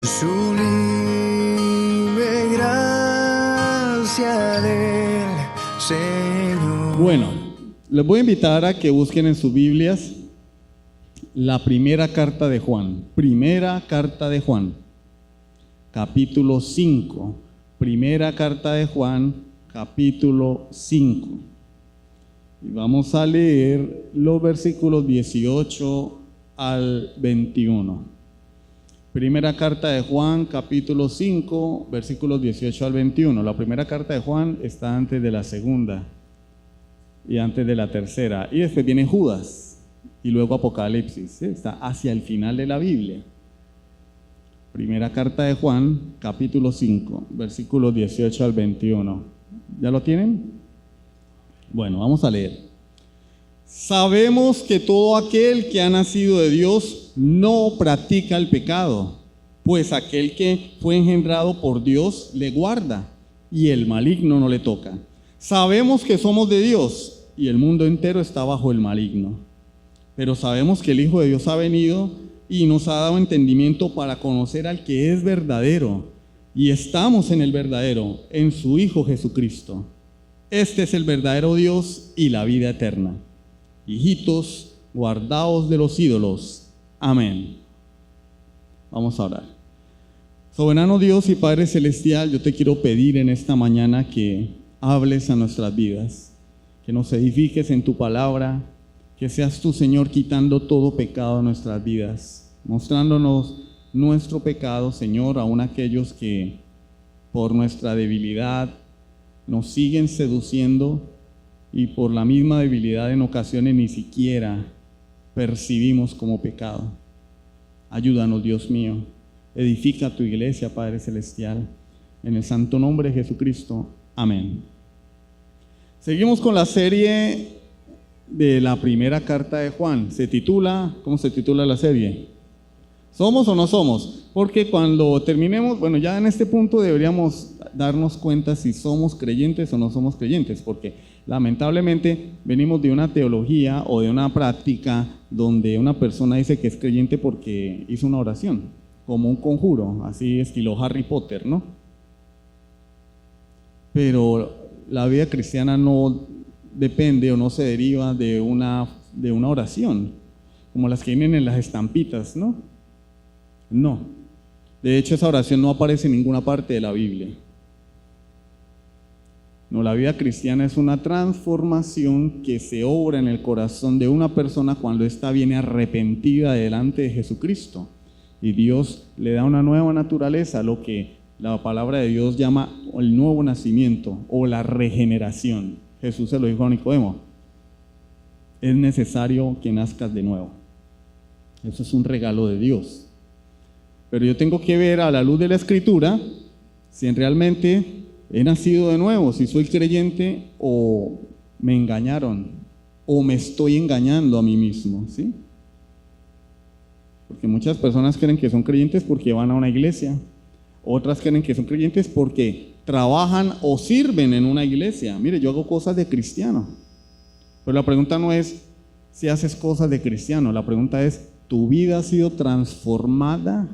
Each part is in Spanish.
Sublime gracia del Señor. Bueno, les voy a invitar a que busquen en sus Biblias la primera carta de Juan. Primera carta de Juan, capítulo 5. Primera carta de Juan, capítulo 5. Y vamos a leer los versículos 18 al 21. Primera carta de Juan, capítulo 5, versículos 18 al 21. La primera carta de Juan está antes de la segunda y antes de la tercera. Y después viene Judas y luego Apocalipsis. ¿Sí? Está hacia el final de la Biblia. Primera carta de Juan, capítulo 5, versículos 18 al 21. ¿Ya lo tienen? Bueno, vamos a leer. Sabemos que todo aquel que ha nacido de Dios no practica el pecado, pues aquel que fue engendrado por Dios le guarda y el maligno no le toca. Sabemos que somos de Dios y el mundo entero está bajo el maligno. Pero sabemos que el Hijo de Dios ha venido y nos ha dado entendimiento para conocer al que es verdadero, y estamos en el verdadero, en su Hijo Jesucristo. Este es el verdadero Dios y la vida eterna. Hijitos, guardaos de los ídolos. Amén. Vamos a orar. Soberano Dios y Padre Celestial, yo te quiero pedir en esta mañana que hables a nuestras vidas, que nos edifiques en tu palabra, que seas tú, Señor, quitando todo pecado de nuestras vidas, mostrándonos nuestro pecado, Señor, aun aquellos que por nuestra debilidad nos siguen seduciendo, y por la misma debilidad en ocasiones ni siquiera percibimos como pecado. Ayúdanos, Dios mío. Edifica tu iglesia, Padre Celestial. En el santo nombre de Jesucristo. Amén. Seguimos con la serie de la primera carta de Juan. Se titula, ¿cómo se titula la serie? ¿Somos o no somos? Porque cuando terminemos, bueno, ya en este punto deberíamos darnos cuenta si somos creyentes o no somos creyentes, porque lamentablemente venimos de una teología o de una práctica donde una persona dice que es creyente porque hizo una oración, como un conjuro, así estilo Harry Potter, ¿no? Pero la vida cristiana no depende o no se deriva de una oración, como las que vienen en las estampitas, ¿no? No. De hecho, esa oración no aparece en ninguna parte de la Biblia. No, la vida cristiana es una transformación que se obra en el corazón de una persona cuando ésta viene arrepentida delante de Jesucristo. Y Dios le da una nueva naturaleza, lo que la palabra de Dios llama el nuevo nacimiento o la regeneración. Jesús se lo dijo a Nicodemo: es necesario que nazcas de nuevo. Eso es un regalo de Dios. Pero yo tengo que ver a la luz de la Escritura si realmente he nacido de nuevo, si soy creyente o me engañaron o me estoy engañando a mí mismo, ¿sí? Porque muchas personas creen que son creyentes porque van a una iglesia, otras creen que son creyentes porque trabajan o sirven en una iglesia. Mire, yo hago cosas de cristiano, pero la pregunta no es si haces cosas de cristiano, la pregunta es: ¿tu vida ha sido transformada?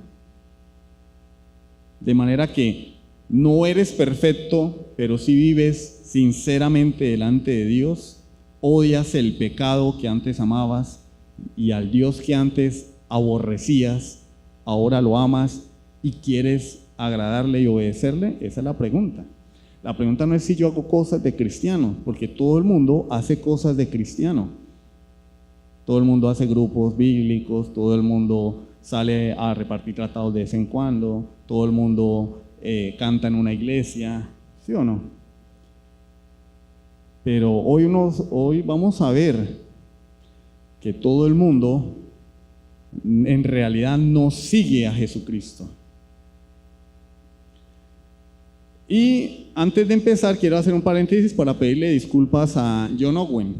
De manera que no eres perfecto, pero sí vives sinceramente delante de Dios. Odias el pecado que antes amabas y al Dios que antes aborrecías, ahora lo amas y quieres agradarle y obedecerle. Esa es la pregunta. La pregunta no es si yo hago cosas de cristiano, porque todo el mundo hace cosas de cristiano. Todo el mundo hace grupos bíblicos, todo el mundo sale a repartir tratados de vez en cuando, todo el mundo canta en una iglesia, ¿sí o no? Pero hoy vamos a ver que todo el mundo en realidad no sigue a Jesucristo. Y antes de empezar quiero hacer un paréntesis para pedirle disculpas a John Owen.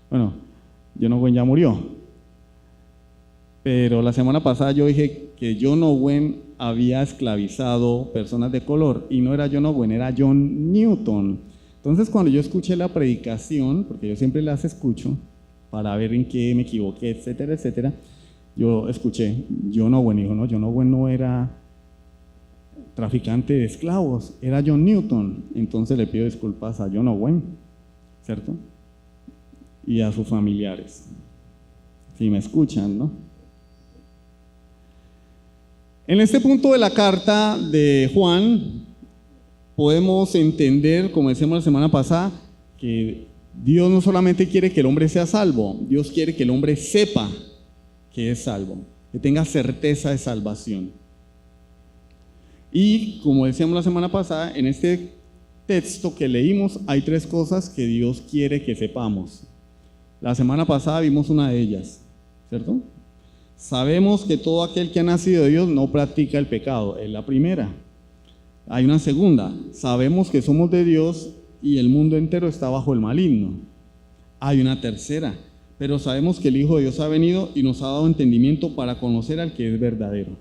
Bueno, John Owen ya murió. Pero la semana pasada yo dije que John Owen había esclavizado personas de color, y no era John Owen, era John Newton. Entonces, cuando yo escuché la predicación, porque yo siempre las escucho para ver en qué me equivoqué, etcétera, etcétera, Yo escuché, John Owen dijo, no, John Owen no era traficante de esclavos, era John Newton. Entonces le pido disculpas a John Owen, ¿cierto? Y a sus familiares, si me escuchan, ¿no? En este punto de la carta de Juan, podemos entender, como decíamos la semana pasada, que Dios no solamente quiere que el hombre sea salvo, Dios quiere que el hombre sepa que es salvo, que tenga certeza de salvación. Y como decíamos la semana pasada, en este texto que leímos hay tres cosas que Dios quiere que sepamos. La semana pasada vimos una de ellas, ¿cierto? Sabemos que todo aquel que ha nacido de Dios no practica el pecado, es la primera. Hay una segunda, sabemos que somos de Dios y el mundo entero está bajo el maligno. Hay una tercera, pero sabemos que el Hijo de Dios ha venido y nos ha dado entendimiento para conocer al que es verdadero.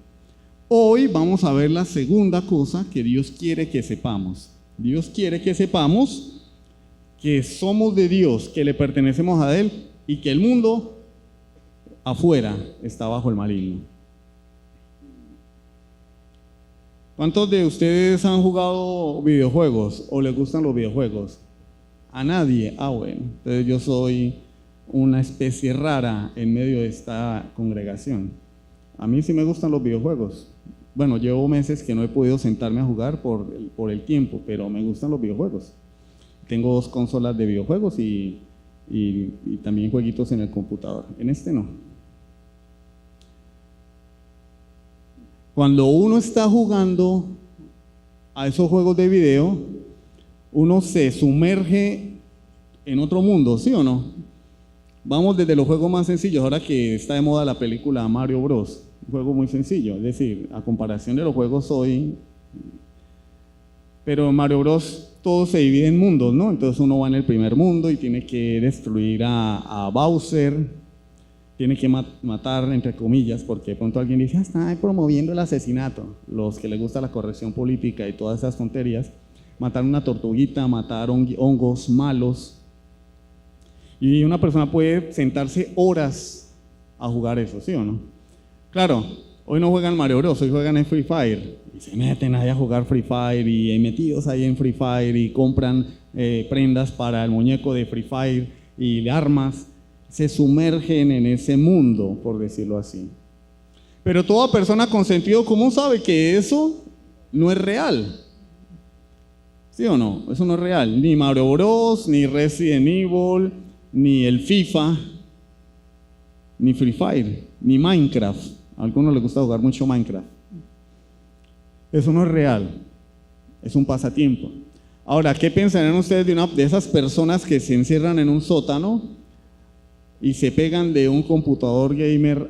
Hoy vamos a ver la segunda cosa que Dios quiere que sepamos. Dios quiere que sepamos que somos de Dios, que le pertenecemos a Él y que el mundo afuera está bajo el maligno. ¿Cuántos de ustedes han jugado videojuegos o les gustan los videojuegos? A nadie. Bueno, entonces yo soy una especie rara en medio de esta congregación. A mí sí me gustan los videojuegos. Bueno, llevo meses que no he podido sentarme a jugar por el tiempo, pero me gustan los videojuegos. Tengo 2 consolas de videojuegos y también jueguitos en el computador. En este no. Cuando uno está jugando a esos juegos de video, uno se sumerge en otro mundo, ¿sí o no? Vamos desde los juegos más sencillos, ahora que está de moda la película Mario Bros. Un juego muy sencillo, es decir, a comparación de los juegos hoy, pero en Mario Bros. Todo se divide en mundos, ¿no? Entonces uno va en el primer mundo y tiene que destruir a Bowser, tiene que matar, entre comillas, porque de pronto alguien dice, está promoviendo el asesinato. Los que les gusta la corrección política y todas esas tonterías, matar una tortuguita, matar hongos malos. Y una persona puede sentarse horas a jugar eso, ¿sí o no? Claro, hoy no juegan Mario Bros, hoy juegan en Free Fire. Y se meten ahí a jugar Free Fire y metidos ahí en Free Fire y compran prendas para el muñeco de Free Fire y armas. Se sumergen en ese mundo, por decirlo así. Pero toda persona con sentido común sabe que eso no es real. ¿Sí o no? Eso no es real. Ni Mario Bros, ni Resident Evil, ni el FIFA, ni Free Fire, ni Minecraft. A algunos les gusta jugar mucho Minecraft. Eso no es real. Es un pasatiempo. Ahora, ¿qué pensarán ustedes de esas personas que se encierran en un sótano y se pegan de un computador gamer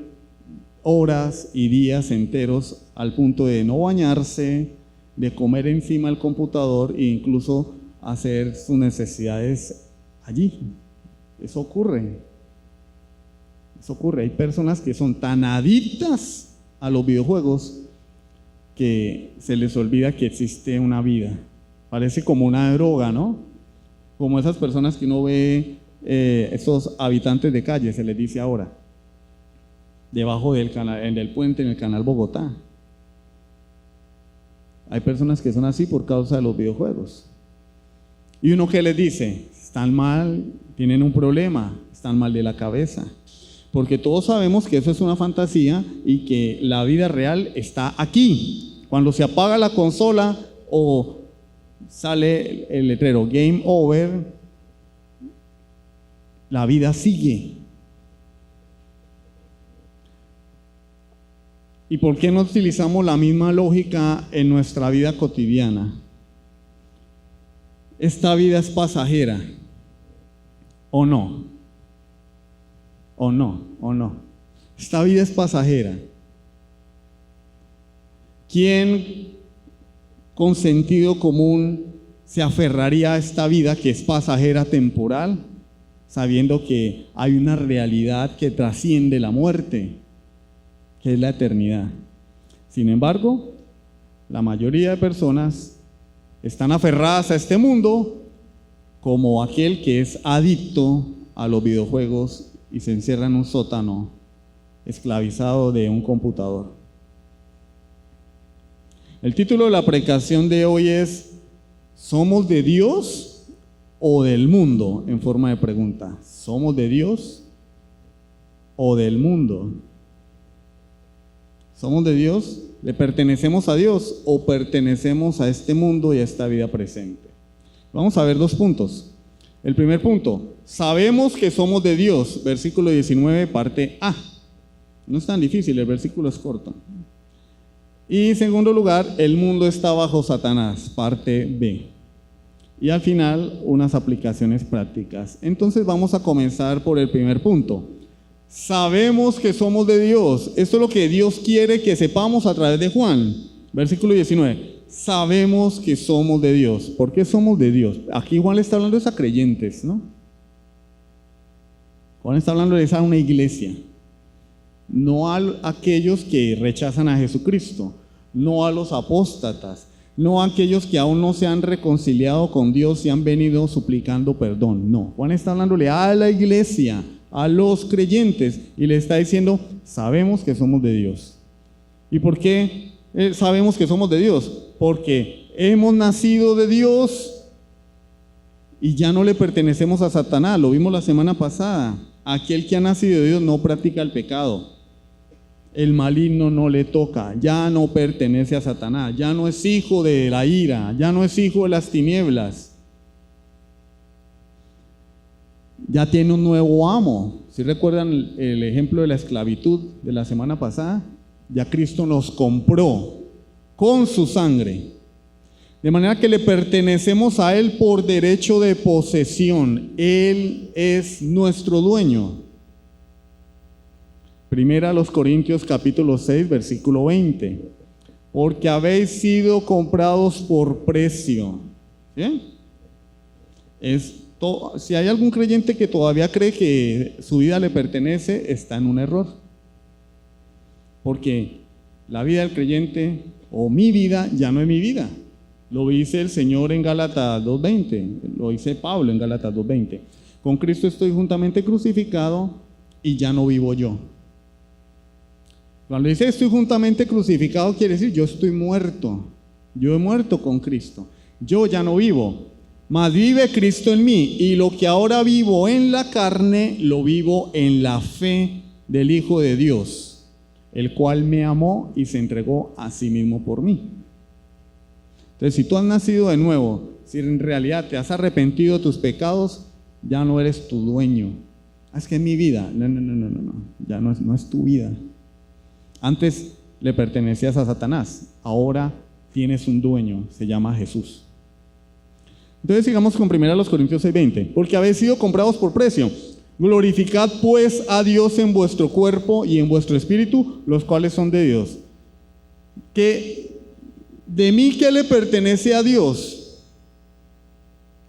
horas y días enteros al punto de no bañarse, de comer encima del computador e incluso hacer sus necesidades allí? Eso ocurre. Eso ocurre. Hay personas que son tan adictas a los videojuegos que se les olvida que existe una vida. Parece como una droga, ¿no? Como esas personas que uno ve, esos habitantes de calle, se les dice ahora, debajo del puente en el canal Bogotá. Hay personas que son así por causa de los videojuegos. Y uno que les dice, están mal, tienen un problema, están mal de la cabeza. Porque todos sabemos que eso es una fantasía y que la vida real está aquí. Cuando se apaga la consola o sale el letrero Game Over, la vida sigue. ¿Y por qué no utilizamos la misma lógica en nuestra vida cotidiana? Esta vida es pasajera, ¿o no? ¿O no? ¿O no? Esta vida es pasajera. ¿Quién con sentido común se aferraría a esta vida que es pasajera, temporal, sabiendo que hay una realidad que trasciende la muerte, que es la eternidad? Sin embargo, la mayoría de personas están aferradas a este mundo como aquel que es adicto a los videojuegos y se encierra en un sótano esclavizado de un computador. El título de la predicación de hoy es ¿somos de Dios o del mundo? En forma de pregunta. ¿Somos de Dios o del mundo? ¿Somos de Dios? ¿Le pertenecemos a Dios o pertenecemos a este mundo y a esta vida presente? Vamos a ver dos puntos. El primer punto, sabemos que somos de Dios, versículo 19, parte A. No es tan difícil, el versículo es corto. Y en segundo lugar, el mundo está bajo Satanás, parte B. Y al final, unas aplicaciones prácticas. Entonces vamos a comenzar por el primer punto. Sabemos que somos de Dios. Esto es lo que Dios quiere que sepamos a través de Juan. Versículo 19. Sabemos que somos de Dios. ¿Por qué somos de Dios? Aquí Juan le está hablando a creyentes, ¿no? Juan está hablando de una iglesia. No a aquellos que rechazan a Jesucristo, no a los apóstatas, no a aquellos que aún no se han reconciliado con Dios y han venido suplicando perdón. No, Juan está hablándole a la iglesia, a los creyentes, y le está diciendo, sabemos que somos de Dios. ¿Y por qué sabemos que somos de Dios? Porque hemos nacido de Dios y ya no le pertenecemos a Satanás. Lo vimos la semana pasada. Aquel que ha nacido de Dios no practica el pecado. El maligno no le toca, ya no pertenece a Satanás, ya no es hijo de la ira, ya no es hijo de las tinieblas. Ya tiene un nuevo amo. ¿Sí recuerdan el ejemplo de la esclavitud de la semana pasada? Ya Cristo nos compró con su sangre. De manera que le pertenecemos a Él por derecho de posesión. Él es nuestro dueño. Primera a los Corintios capítulo 6, versículo 20. Porque habéis sido comprados por precio. ¿Sí? Si hay algún creyente que todavía cree que su vida le pertenece, está en un error. Porque la vida del creyente o mi vida ya no es mi vida. Lo dice el Señor en Gálatas 2:20. Lo dice Pablo en Gálatas 2:20. Con Cristo estoy juntamente crucificado y ya no vivo yo. Cuando dice estoy juntamente crucificado, quiere decir yo estoy muerto. Yo he muerto con Cristo. Yo ya no vivo, mas vive Cristo en mí. Y lo que ahora vivo en la carne, lo vivo en la fe del Hijo de Dios, el cual me amó y se entregó a sí mismo por mí. Entonces, si tú has nacido de nuevo, si en realidad te has arrepentido de tus pecados, ya no eres tu dueño. Es que es mi vida. No. Ya no es tu vida. Antes le pertenecías a Satanás, ahora tienes un dueño, se llama Jesús. Entonces sigamos con 1 Corintios 6:20. Porque habéis sido comprados por precio. Glorificad pues a Dios en vuestro cuerpo y en vuestro espíritu, los cuales son de Dios. ¿De mí qué le pertenece a Dios?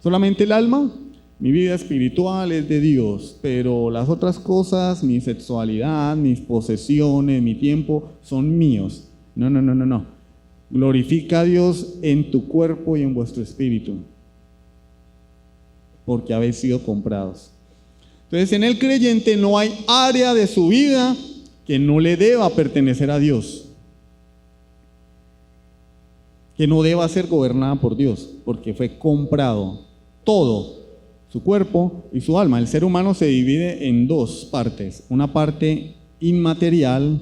¿Solamente el alma? Mi vida espiritual es de Dios, pero las otras cosas, mi sexualidad, mis posesiones, mi tiempo, son míos. No. Glorifica a Dios en tu cuerpo y en vuestro espíritu, porque habéis sido comprados. Entonces, en el creyente no hay área de su vida que no le deba pertenecer a Dios, que no deba ser gobernada por Dios, porque fue comprado todo. Su cuerpo y su alma. El ser humano se divide en dos partes. Una parte inmaterial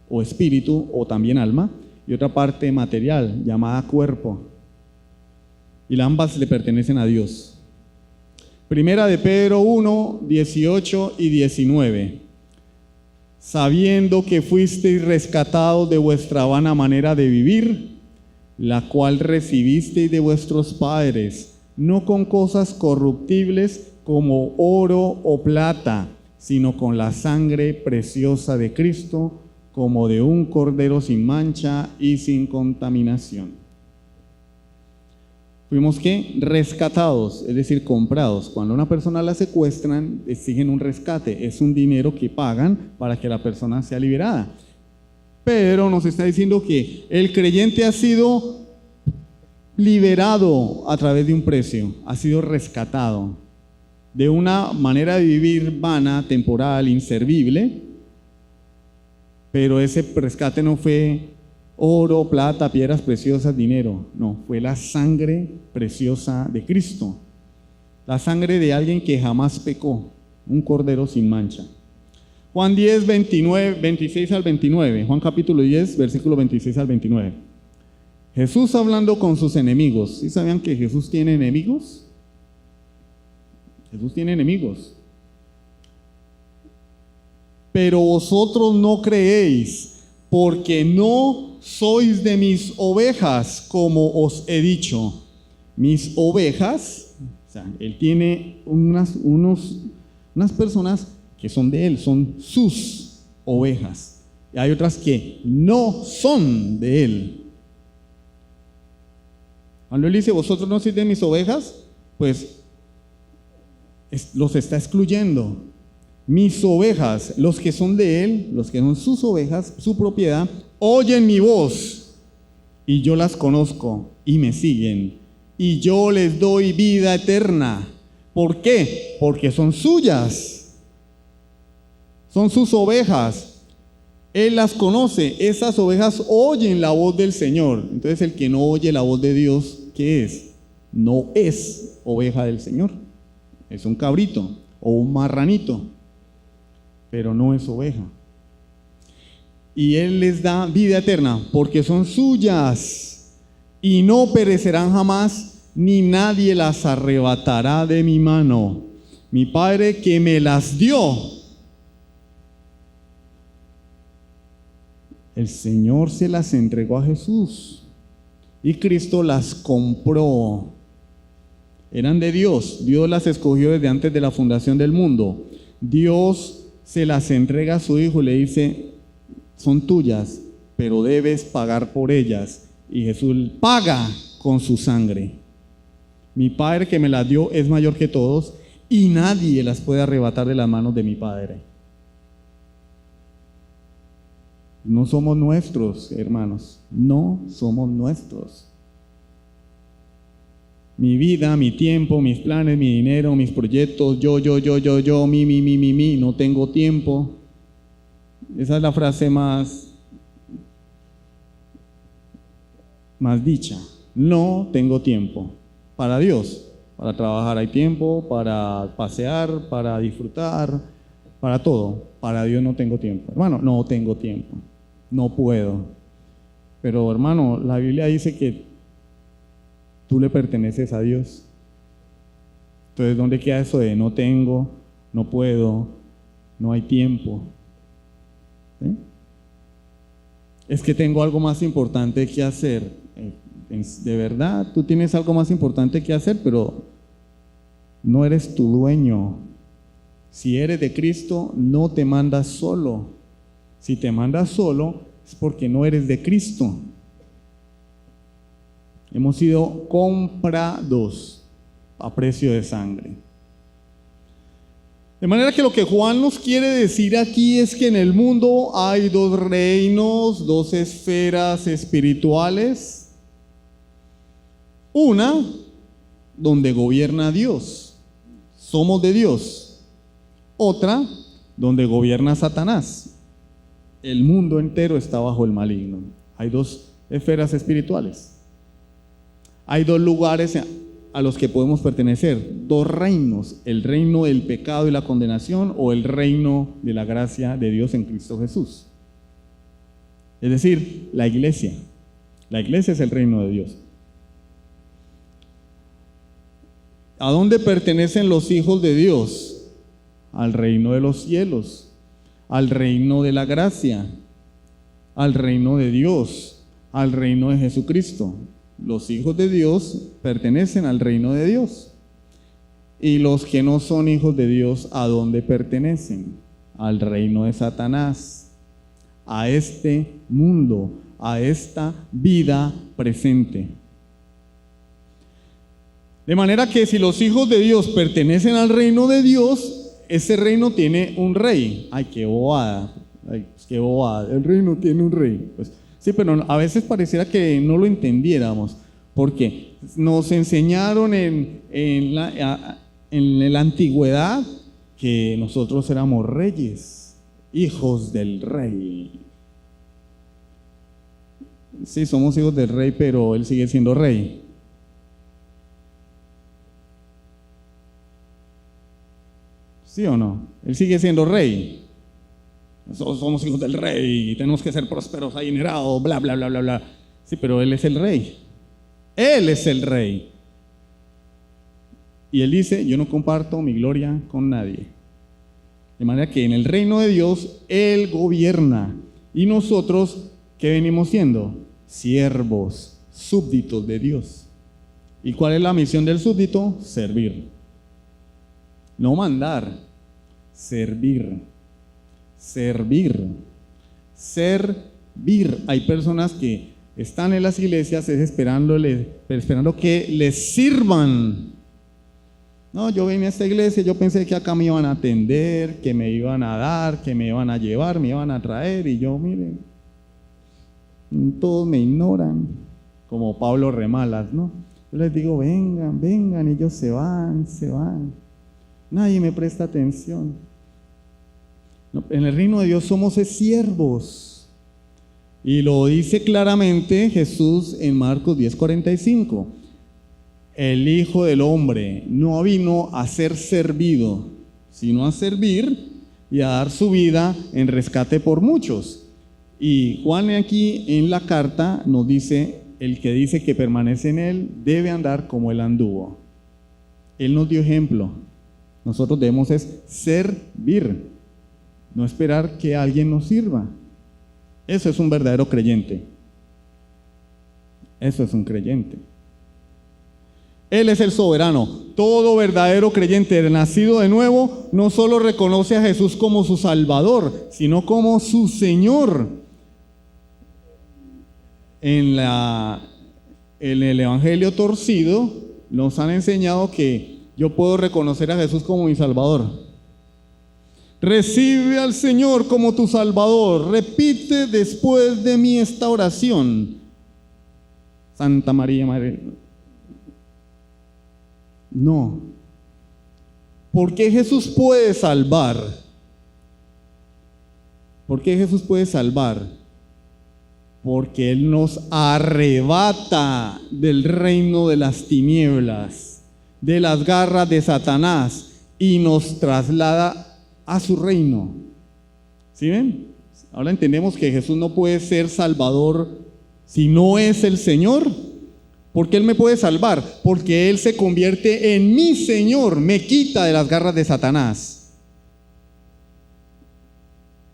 o espíritu o también alma y otra parte material llamada cuerpo. Y ambas le pertenecen a Dios. Primera de Pedro 1, 18 y 19. Sabiendo que fuisteis rescatados de vuestra vana manera de vivir, la cual recibisteis de vuestros padres, no con cosas corruptibles como oro o plata, sino con la sangre preciosa de Cristo, como de un cordero sin mancha y sin contaminación. Fuimos ¿qué? Rescatados, es decir, comprados. Cuando una persona la secuestran, exigen un rescate, es un dinero que pagan para que la persona sea liberada. Pero nos está diciendo que el creyente ha sido liberado a través de un precio, ha sido rescatado de una manera de vivir vana, temporal, inservible, Pero ese rescate no fue oro, plata, piedras preciosas, dinero. No, fue la sangre preciosa de Cristo. La sangre de alguien que jamás pecó, un cordero sin mancha. Juan 10, 26 al 29. Juan capítulo 10, versículo 26 al 29. Jesús hablando con sus enemigos. ¿Sí sabían que Jesús tiene enemigos? Jesús tiene enemigos. Pero vosotros no creéis, porque no sois de mis ovejas, como os he dicho. Mis ovejas, o sea, Él tiene unas personas que son de Él, son sus ovejas. Y hay otras que no son de Él. Cuando Él dice, vosotros no sois de mis ovejas, pues los está excluyendo. Mis ovejas, los que son de Él, los que son sus ovejas, su propiedad, oyen mi voz y yo las conozco y me siguen y yo les doy vida eterna. ¿Por qué? Porque son suyas, son sus ovejas. Él las conoce, esas ovejas oyen la voz del Señor. Entonces el que no oye la voz de Dios, ¿qué es? No es oveja del Señor, es un cabrito o un marranito, pero no es oveja. Y Él les da vida eterna porque son suyas y no perecerán jamás, ni nadie las arrebatará de mi mano. Mi Padre que me las dio, el Señor se las entregó a Jesús y Cristo las compró. Eran de Dios, Dios las escogió desde antes de la fundación del mundo. Dios se las entrega a su Hijo y le dice, son tuyas, pero debes pagar por ellas. Y Jesús paga con su sangre. Mi Padre que me las dio es mayor que todos y nadie las puede arrebatar de las manos de mi Padre. No somos nuestros, hermanos, no somos nuestros. Mi vida, mi tiempo, mis planes, mi dinero, mis proyectos, yo, mi, no tengo tiempo. Esa es la frase más dicha. No tengo tiempo. Para Dios, para trabajar hay tiempo, para pasear, para disfrutar, para todo. Para Dios no tengo tiempo. Hermano, no tengo tiempo. No puedo. Pero hermano, la Biblia dice que tú le perteneces a Dios. Entonces, ¿dónde queda eso de no tengo, no puedo, no hay tiempo? ¿Sí? Es que tengo algo más importante que hacer. De verdad, tú tienes algo más importante que hacer, pero no eres tu dueño. Si eres de Cristo, no te mandas solo. Si te mandas solo, es porque no eres de Cristo. Hemos sido comprados a precio de sangre. De manera que lo que Juan nos quiere decir aquí es que en el mundo hay dos reinos, dos esferas espirituales. Una donde gobierna Dios, somos de Dios. Otra donde gobierna Satanás. El mundo entero está bajo el maligno. Hay dos esferas espirituales. Hay dos lugares a los que podemos pertenecer, dos reinos, el reino del pecado y la condenación o el reino de la gracia de Dios en Cristo Jesús. Es decir, la iglesia. La iglesia es el reino de Dios. ¿A dónde pertenecen los hijos de Dios? Al reino de los cielos, al reino de la gracia, al reino de Dios, al reino de Jesucristo. Los hijos de Dios pertenecen al reino de Dios. Y los que no son hijos de Dios, ¿a dónde pertenecen? Al reino de Satanás, a este mundo, a esta vida presente. De manera que si los hijos de Dios pertenecen al reino de Dios, ese reino tiene un rey. ¡Ay, qué bobada! ¡Ay, qué bobada! El reino tiene un rey. Pues, sí, pero a veces pareciera que no lo entendiéramos, porque nos enseñaron en la antigüedad que nosotros éramos reyes, hijos del rey. Sí, somos hijos del rey, pero él sigue siendo rey. ¿Sí o no? Él sigue siendo rey. Nosotros somos hijos del rey y tenemos que ser prósperos, adinerados, bla, bla, bla, bla, bla. Sí, pero él es el rey. Él es el rey. Y él dice, yo no comparto mi gloria con nadie. De manera que en el reino de Dios, él gobierna. Y nosotros, ¿qué venimos siendo? Siervos, súbditos de Dios. ¿Y cuál es la misión del súbdito? Servir. No mandar, servir. Servir. Servir. Hay personas que están en las iglesias esperando que les sirvan. No, yo vine a esta iglesia, yo pensé que acá me iban a atender, que me iban a dar, que me iban a llevar, me iban a traer, y yo, miren, todos me ignoran, como Pablo Remalas, ¿no? Yo les digo, vengan, vengan, y ellos se van. Nadie me presta atención. No, en el reino de Dios somos siervos. Y lo dice claramente Jesús en Marcos 10:45. El Hijo del Hombre no vino a ser servido, sino a servir y a dar su vida en rescate por muchos. Y Juan aquí en la carta nos dice, el que dice que permanece en él debe andar como él anduvo. Él nos dio ejemplo. Nosotros debemos servir, no esperar que alguien nos sirva. Eso es un verdadero creyente. Eso es un creyente. Él es el soberano. Todo verdadero creyente nacido de nuevo no solo reconoce a Jesús como su Salvador, sino como su Señor. En el Evangelio torcido nos han enseñado que yo puedo reconocer a Jesús como mi Salvador. Recibe al Señor como tu Salvador. Repite después de mí esta oración. Santa María, Madre. No. ¿Por qué Jesús puede salvar? ¿Por qué Jesús puede salvar? Porque Él nos arrebata del reino de las tinieblas, de las garras de Satanás, y nos traslada a su reino. ¿Sí ven? Ahora entendemos que Jesús no puede ser Salvador si no es el Señor. ¿Por qué Él me puede salvar? Porque Él se convierte en mi Señor, me quita de las garras de Satanás.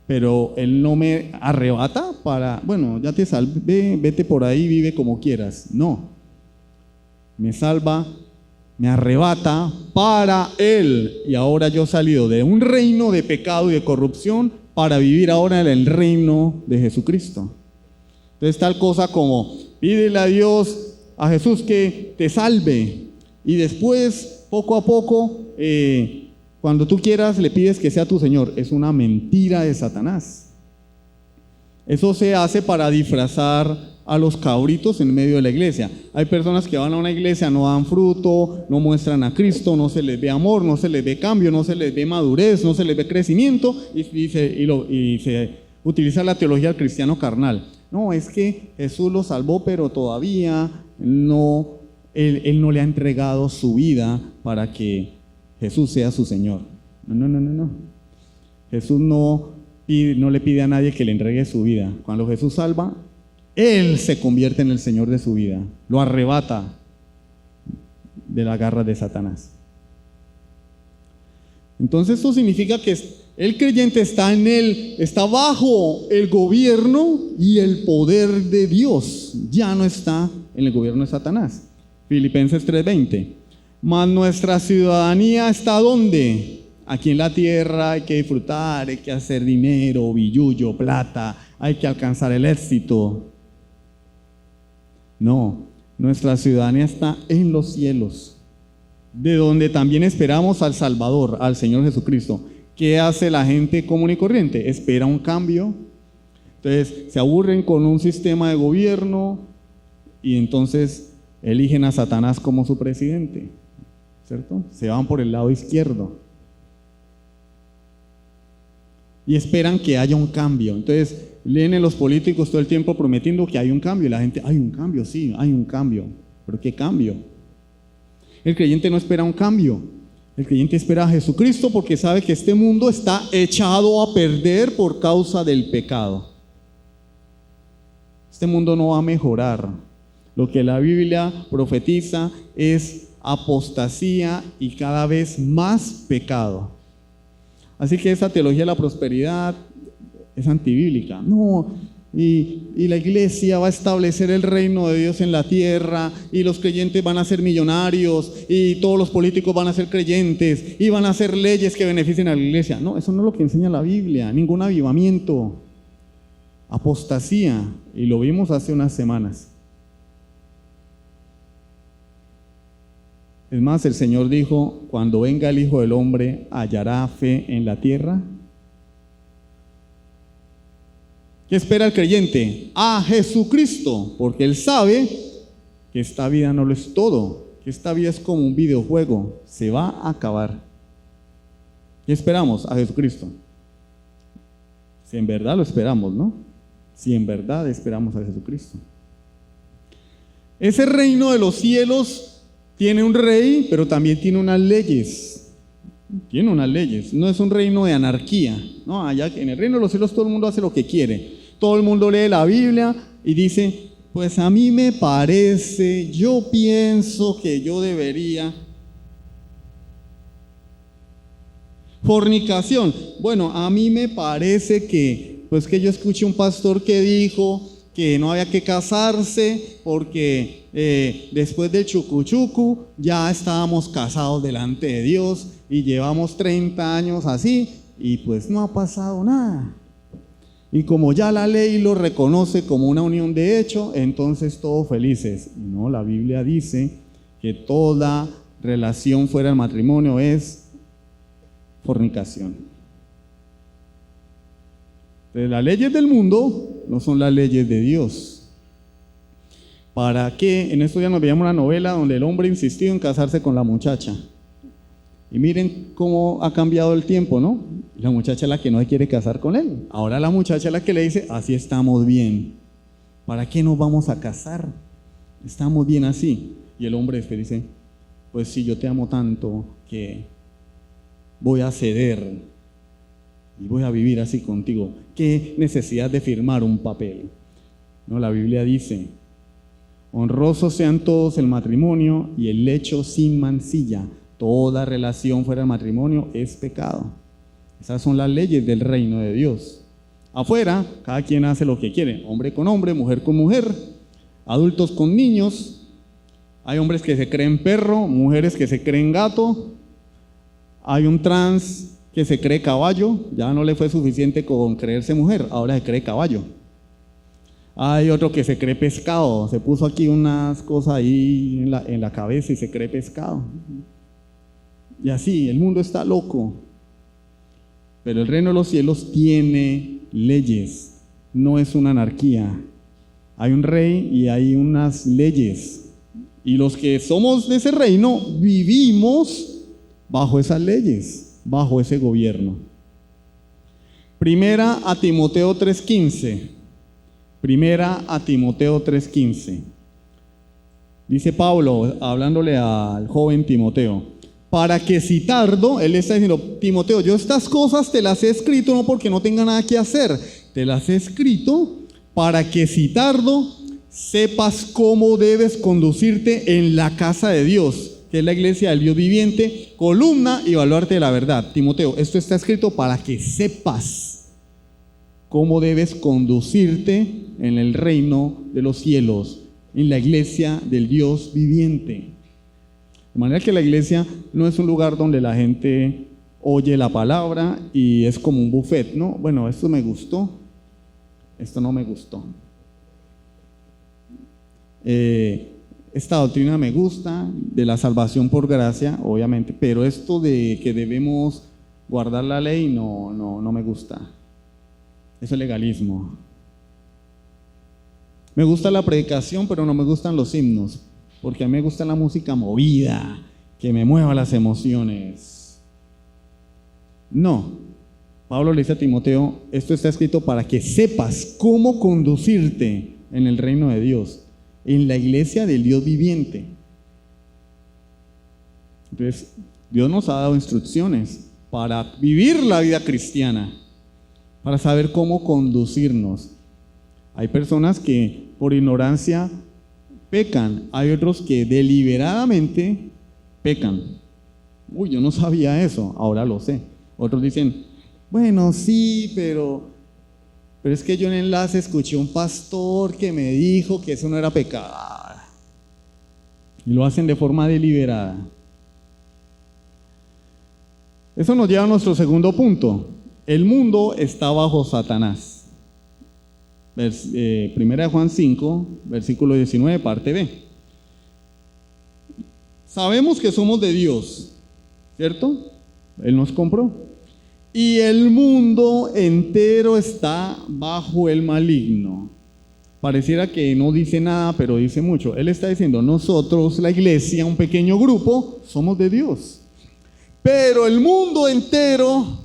Pero Él no me arrebata para, bueno, ya te salvé, vete por ahí, vive como quieras. No, me salva, me arrebata para Él. Y ahora yo he salido de un reino de pecado y de corrupción para vivir ahora en el reino de Jesucristo. Entonces tal cosa como, pídele a Dios, a Jesús que te salve, y después, poco a poco, cuando tú quieras, le pides que sea tu Señor. Es una mentira de Satanás. Eso se hace para disfrazar a los cabritos en medio de la iglesia. Hay personas que van a una iglesia, no dan fruto, no muestran a Cristo, no se les ve amor, no se les ve cambio, no se les ve madurez, no se les ve crecimiento, y se utiliza la teología del cristiano carnal. No, es que Jesús lo salvó, pero todavía no, él no le ha entregado su vida para que Jesús sea su Señor. No. Jesús no le pide a nadie que le entregue su vida. Cuando Jesús salva, Él se convierte en el Señor de su vida. Lo arrebata de la garra de Satanás. Entonces esto significa que el creyente está bajo el gobierno y el poder de Dios. Ya no está en el gobierno de Satanás. Filipenses 3:20. Mas nuestra ciudadanía está ¿dónde? Aquí en la tierra. Hay que disfrutar, hay que hacer dinero, billullo, plata, hay que alcanzar el éxito. No, nuestra ciudadanía está en los cielos, de donde también esperamos al Salvador, al Señor Jesucristo. ¿Qué hace la gente común y corriente? Espera un cambio. Entonces se aburren con un sistema de gobierno y entonces eligen a Satanás como su presidente, ¿cierto? Se van por el lado izquierdo. y esperan que haya un cambio. Entonces, leen en los políticos todo el tiempo prometiendo que hay un cambio, y la gente, hay un cambio, sí, hay un cambio. ¿Pero qué cambio? El creyente no espera un cambio. El creyente espera a Jesucristo porque sabe que este mundo está echado a perder por causa del pecado. Este mundo no va a mejorar. Lo que la Biblia profetiza es apostasía y cada vez más pecado. Así que esa teología de la prosperidad es antibíblica. No, y la iglesia va a establecer el reino de Dios en la tierra, y los creyentes van a ser millonarios, y todos los políticos van a ser creyentes, y van a hacer leyes que beneficien a la iglesia. No, eso no es lo que enseña la Biblia, ningún avivamiento. Apostasía, y lo vimos hace unas semanas. Es más, el Señor dijo, cuando venga el Hijo del Hombre, ¿hallará fe en la tierra? ¿Qué espera el creyente? A Jesucristo, porque él sabe que esta vida no lo es todo, que esta vida es como un videojuego, se va a acabar. ¿Qué esperamos? A Jesucristo. Si en verdad lo esperamos, ¿no? Si en verdad esperamos a Jesucristo. Ese reino de los cielos tiene un rey, pero también tiene unas leyes. Tiene unas leyes. No es un reino de anarquía. No, allá en el reino de los cielos todo el mundo hace lo que quiere. Todo el mundo lee la Biblia y dice, pues a mí me parece, yo pienso que yo debería. Fornicación. Bueno, a mí me parece que, pues que yo escuché un pastor que dijo que no había que casarse porque después del chucuchucu ya estábamos casados delante de Dios y llevamos 30 años así y pues no ha pasado nada. Y como ya la ley lo reconoce como una unión de hecho, entonces todos felices. No, la Biblia dice que toda relación fuera del matrimonio es fornicación. Entonces, las leyes del mundo no son las leyes de Dios. ¿Para qué? En estos días nos veíamos una novela donde el hombre insistió en casarse con la muchacha. Y miren cómo ha cambiado el tiempo, ¿no? La muchacha es la que no se quiere casar con él. Ahora la muchacha es la que le dice, así estamos bien. ¿Para qué nos vamos a casar? Estamos bien así. Y el hombre después dice, pues sí, yo te amo tanto que voy a ceder y voy a vivir así contigo. ¿Qué necesidad de firmar un papel? No, la Biblia dice, honrosos sean todos el matrimonio y el lecho sin mancilla. Toda relación fuera del matrimonio es pecado. Esas son las leyes del reino de Dios. Afuera, cada quien hace lo que quiere. Hombre con hombre, mujer con mujer, adultos con niños. Hay hombres que se creen perro, mujeres que se creen gato. Hay un trans que se cree caballo. Ya no le fue suficiente con creerse mujer, ahora se cree caballo. Hay otro que se cree pescado. Se puso aquí unas cosas ahí en la cabeza y se cree pescado. Y así, el mundo está loco. Pero el reino de los cielos tiene leyes, no es una anarquía. Hay un rey y hay unas leyes. Y los que somos de ese reino vivimos bajo esas leyes, bajo ese gobierno. Primera a Timoteo 3:15. Primera a Timoteo 3:15. Dice Pablo, hablándole al joven Timoteo, para que si tardo, él está diciendo, Timoteo, yo estas cosas te las he escrito no porque no tenga nada que hacer, te las he escrito para que si tardo sepas cómo debes conducirte en la casa de Dios, que es la iglesia del Dios viviente, columna y baluarte de la verdad. Timoteo, esto está escrito para que sepas cómo debes conducirte en el reino de los cielos, en la iglesia del Dios viviente. De manera que la iglesia no es un lugar donde la gente oye la palabra y es como un buffet, ¿no? Bueno, esto me gustó, esto no me gustó. Esta doctrina me gusta, de la salvación por gracia, obviamente, pero esto de que debemos guardar la ley no me gusta. Eso es legalismo. Me gusta la predicación, pero no me gustan los himnos. Porque a mí me gusta la música movida, que me mueva las emociones. No, Pablo le dice a Timoteo, esto está escrito para que sepas cómo conducirte en el reino de Dios, en la iglesia del Dios viviente. Entonces, Dios nos ha dado instrucciones para vivir la vida cristiana, para saber cómo conducirnos. Hay personas que por ignorancia pecan, hay otros que deliberadamente pecan. Uy, yo no sabía eso, ahora lo sé. Otros dicen, bueno, sí, pero es que yo en Enlace escuché un pastor que me dijo que eso no era pecado. Y lo hacen de forma deliberada. Eso nos lleva a nuestro segundo punto. El mundo está bajo Satanás. Primera de Juan 5, versículo 19, parte B. Sabemos que somos de Dios, ¿cierto? Él nos compró. Y el mundo entero está bajo el maligno. Pareciera que no dice nada, pero dice mucho. Él está diciendo, nosotros, la iglesia, un pequeño grupo, somos de Dios. Pero el mundo entero,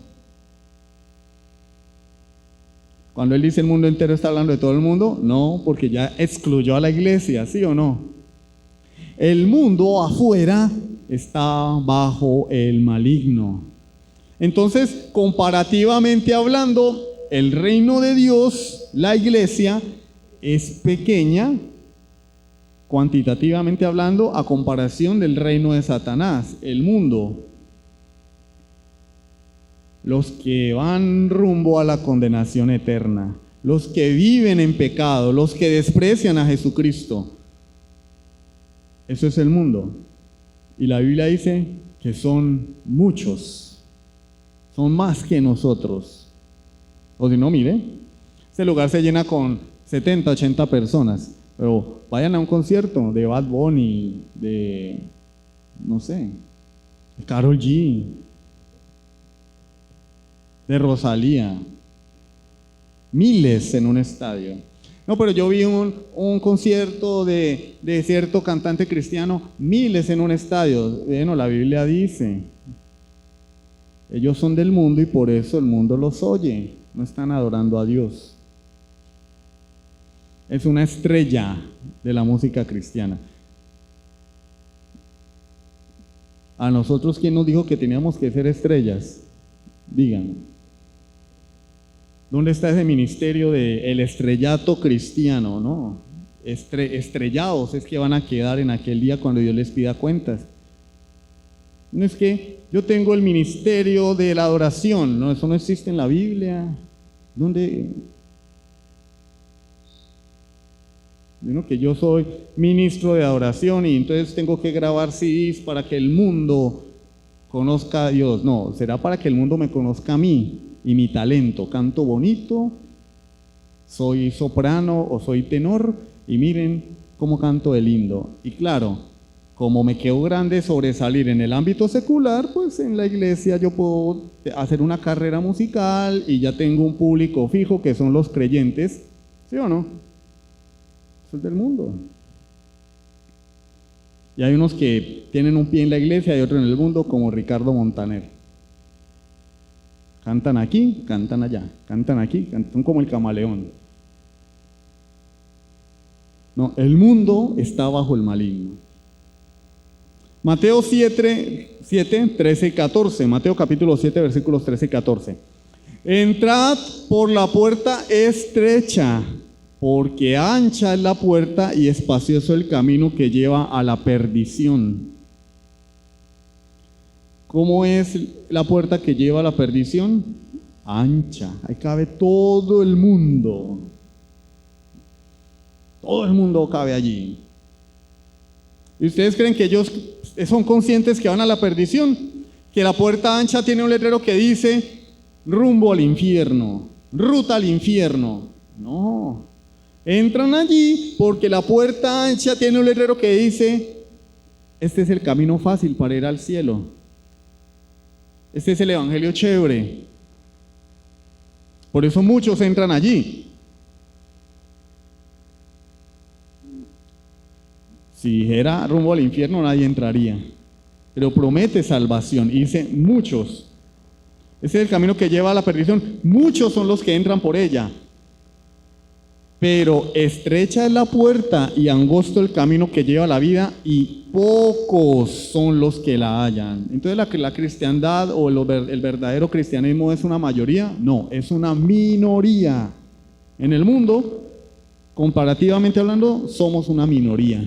cuando él dice el mundo entero, ¿está hablando de todo el mundo? No, porque ya excluyó a la iglesia, ¿sí o no? El mundo afuera está bajo el maligno. Entonces, comparativamente hablando, el reino de Dios, la iglesia, es pequeña, cuantitativamente hablando, a comparación del reino de Satanás, el mundo. Los que van rumbo a la condenación eterna, los que viven en pecado, los que desprecian a Jesucristo. Eso es el mundo. Y la Biblia dice que son muchos, son más que nosotros. O si no, mire, este lugar se llena con 70, 80 personas, pero vayan a un concierto de Bad Bunny, de, no sé, de Karol G, de Rosalía, miles en un estadio. No, pero yo vi un concierto de cierto cantante cristiano, miles en un estadio. Bueno, la Biblia dice, ellos son del mundo y por eso el mundo los oye, no están adorando a Dios. Es una estrella de la música cristiana. A nosotros, ¿quién nos dijo que teníamos que ser estrellas? Díganme. ¿Dónde está ese ministerio del estrellato cristiano? No, estrellados es que van a quedar en aquel día cuando Dios les pida cuentas. No es que yo tengo el ministerio de la adoración, no, eso no existe en la Biblia. ¿Dónde? Que yo soy ministro de adoración y entonces tengo que grabar CDs para que el mundo conozca a Dios. No, será para que el mundo me conozca a mí y mi talento. Canto bonito, soy soprano o soy tenor y miren cómo canto de lindo. Y claro, como me quedo grande sobresalir en el ámbito secular, pues en la iglesia yo puedo hacer una carrera musical y ya tengo un público fijo que son los creyentes, ¿sí o no? Eso es del mundo. Y hay unos que tienen un pie en la iglesia y otro en el mundo, como Ricardo Montaner. Cantan aquí, cantan allá, cantan aquí, cantan como el camaleón. No, el mundo está bajo el maligno. Mateo 7, 13 y 14. Mateo capítulo 7, versículos 13 y 14. Entrad por la puerta estrecha, porque ancha es la puerta y espacioso el camino que lleva a la perdición. ¿Cómo es la puerta que lleva a la perdición? Ancha, ahí cabe todo el mundo. Todo el mundo cabe allí. ¿Y ustedes creen que ellos son conscientes que van a la perdición? Que la puerta ancha tiene un letrero que dice rumbo al infierno, ruta al infierno. No, entran allí porque la puerta ancha tiene un letrero que dice este es el camino fácil para ir al cielo. Este es el evangelio chévere. Por eso muchos entran allí. Si dijera rumbo al infierno, nadie entraría. Pero promete salvación. Y dice muchos. Ese es el camino que lleva a la perdición. Muchos son los que entran por ella. Pero estrecha es la puerta y angosto el camino que lleva a la vida, y pocos son los que la hallan. Entonces, la cristiandad o el verdadero cristianismo es una mayoría. No, es una minoría. En el mundo, comparativamente hablando, somos una minoría.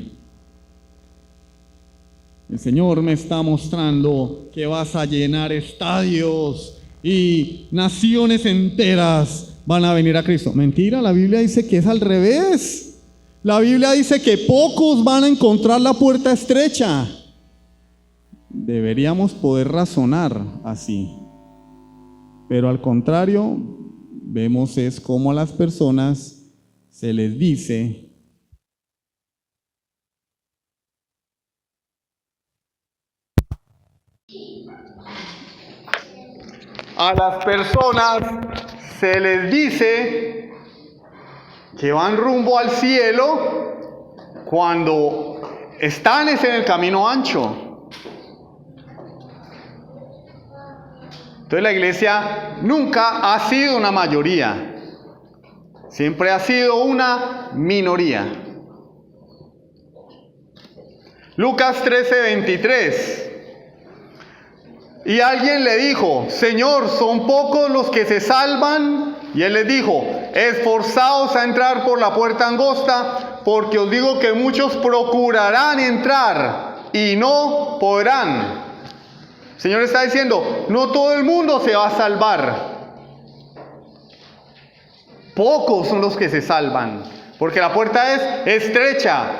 El Señor me está mostrando que vas a llenar estadios y naciones enteras van a venir a Cristo. Mentira, la Biblia dice que es al revés. La Biblia dice que pocos van a encontrar la puerta estrecha. Deberíamos poder razonar así. Pero al contrario, vemos es cómo a las personas se les dice que van rumbo al cielo cuando están en el camino ancho. Entonces la iglesia nunca ha sido una mayoría, siempre ha sido una minoría. Lucas 13:23. Y alguien le dijo: Señor, ¿son pocos los que se salvan? Y él les dijo: esforzaos a entrar por la puerta angosta, porque os digo que muchos procurarán entrar y no podrán. El Señor está diciendo: no todo el mundo se va a salvar. Pocos son los que se salvan, porque la puerta es estrecha.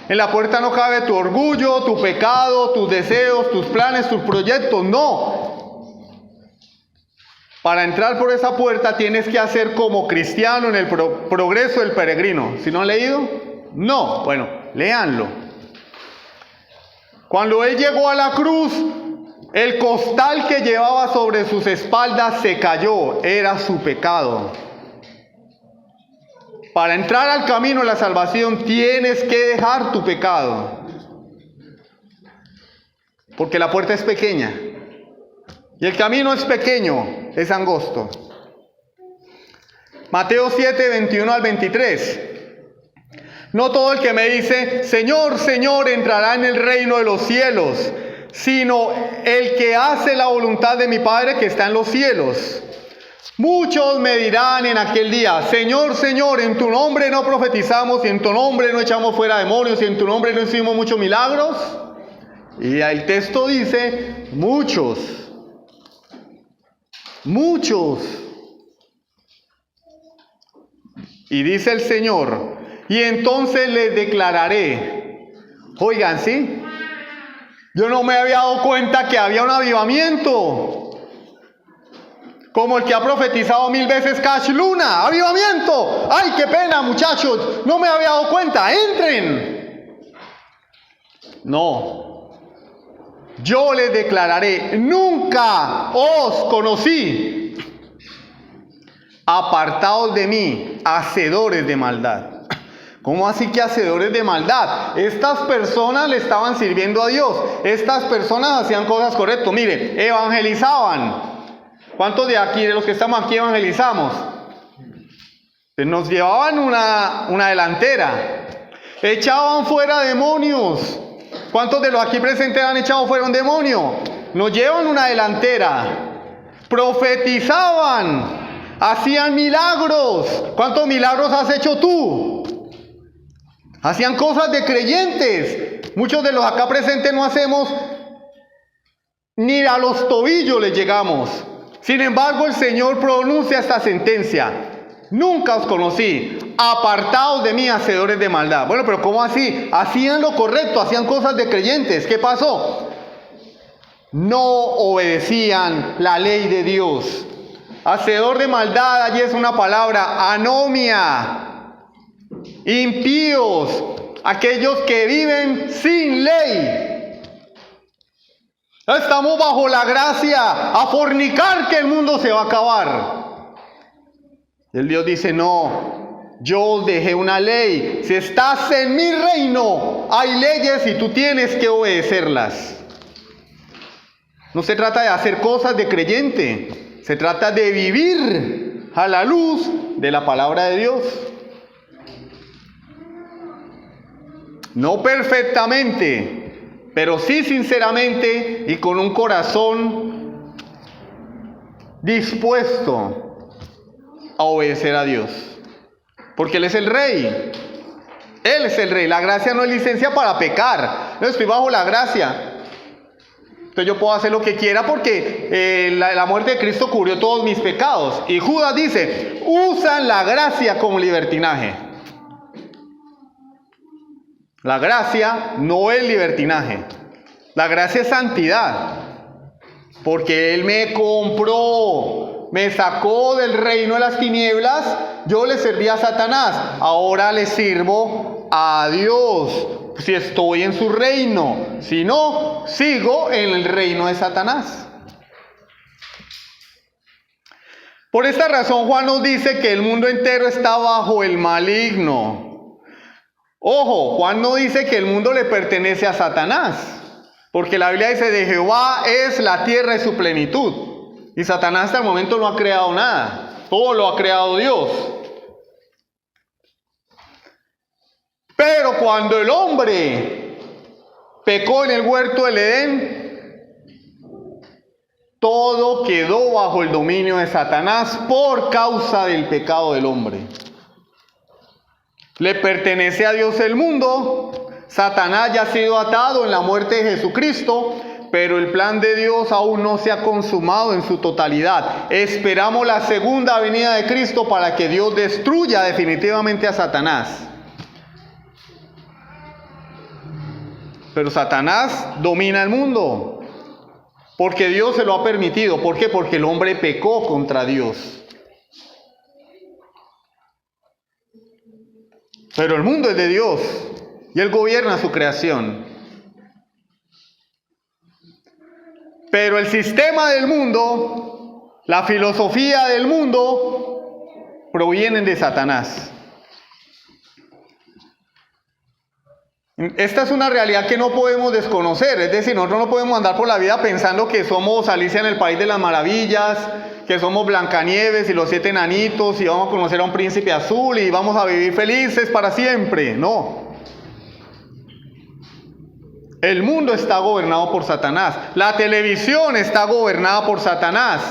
En la puerta no cabe tu orgullo, tu pecado, tus deseos, tus planes, tus proyectos. No. Para entrar por esa puerta tienes que hacer como cristiano en el progreso del peregrino. ¿Si no han leído? No. Bueno, léanlo. Cuando Él llegó a la cruz, el costal que llevaba sobre sus espaldas se cayó. Era su pecado. Para entrar al camino de la salvación tienes que dejar tu pecado. Porque la puerta es pequeña. Y el camino es pequeño, es angosto. Mateo 7:21-23. No todo el que me dice, Señor, Señor, entrará en el reino de los cielos, sino el que hace la voluntad de mi Padre que está en los cielos. Muchos me dirán en aquel día: Señor, Señor, en tu nombre no profetizamos, y en tu nombre no echamos fuera demonios, y en tu nombre no hicimos muchos milagros. Y el texto dice: muchos. Y dice el Señor: y entonces les declararé. Oigan, ¿sí? Yo no me había dado cuenta que había un avivamiento. Como el que ha profetizado 1000 veces Cash Luna. ¡Avivamiento! ¡Ay, qué pena, muchachos! No me había dado cuenta. ¡Entren! No. Yo les declararé: nunca os conocí. Apartaos de mí, hacedores de maldad. ¿Cómo así que hacedores de maldad? Estas personas le estaban sirviendo a Dios. Estas personas hacían cosas correctas. Miren, evangelizaban. ¿Cuántos de aquí, de los que estamos aquí, evangelizamos? Pues nos llevaban una delantera. Echaban fuera demonios. ¿Cuántos de los aquí presentes han echado fuera un demonio? Nos llevan una delantera. Profetizaban. Hacían milagros. ¿Cuántos milagros has hecho tú? Hacían cosas de creyentes. Muchos de los acá presentes no hacemos, ni a los tobillos les llegamos. Sin embargo, el Señor pronuncia esta sentencia: nunca os conocí, apartaos de mí, hacedores de maldad. Bueno, pero ¿cómo así? Hacían lo correcto, hacían cosas de creyentes. ¿Qué pasó? No obedecían la ley de Dios. Hacedor de maldad, allí es una palabra, anomia. Impíos, aquellos que viven sin ley. Estamos bajo la gracia, a fornicar que el mundo se va a acabar. El Dios dice: no, yo os dejé una ley. Si estás en mi reino, hay leyes y tú tienes que obedecerlas. No se trata de hacer cosas de creyente. Se trata de vivir a la luz de la palabra de Dios. No perfectamente, pero sí sinceramente y con un corazón dispuesto a obedecer a Dios. Porque Él es el Rey. Él es el Rey. La gracia no es licencia para pecar. No estoy bajo la gracia. Entonces yo puedo hacer lo que quiera porque la muerte de Cristo cubrió todos mis pecados. Y Judas dice, usan la gracia como libertinaje. La gracia no es libertinaje. La gracia es santidad. Porque Él me compró, me sacó del reino de las tinieblas. Yo le serví a Satanás. Ahora le sirvo a Dios. Si estoy en su reino. Si no, sigo en el reino de Satanás. Por esta razón Juan nos dice que el mundo entero está bajo el maligno. Ojo, Juan no dice que el mundo le pertenece a Satanás. Porque la Biblia dice, de Jehová es la tierra y su plenitud. Y Satanás hasta el momento no ha creado nada. Todo lo ha creado Dios. Pero cuando el hombre pecó en el huerto del Edén, todo quedó bajo el dominio de Satanás por causa del pecado del hombre. Le pertenece a Dios el mundo. Satanás ya ha sido atado en la muerte de Jesucristo, pero el plan de Dios aún no se ha consumado en su totalidad. Esperamos la segunda venida de Cristo para que Dios destruya definitivamente a Satanás. Pero Satanás domina el mundo, porque Dios se lo ha permitido. ¿Por qué? Porque el hombre pecó contra Dios. Pero el mundo es de Dios, y Él gobierna su creación. Pero el sistema del mundo, la filosofía del mundo, provienen de Satanás. Esta es una realidad que no podemos desconocer. Es decir, nosotros no podemos andar por la vida pensando que somos Alicia en el País de las Maravillas, que somos Blancanieves y los 7 enanitos y vamos a conocer a un príncipe azul y vamos a vivir felices para siempre. No. El mundo está gobernado por Satanás. La televisión está gobernada por Satanás.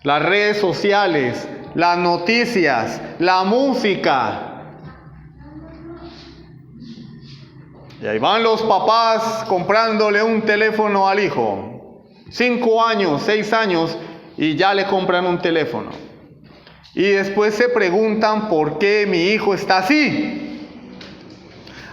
Las redes sociales, las noticias, la música. Y ahí van los papás comprándole un teléfono al hijo. 5 años, 6 años y ya le compran un teléfono. Y después se preguntan por qué mi hijo está así.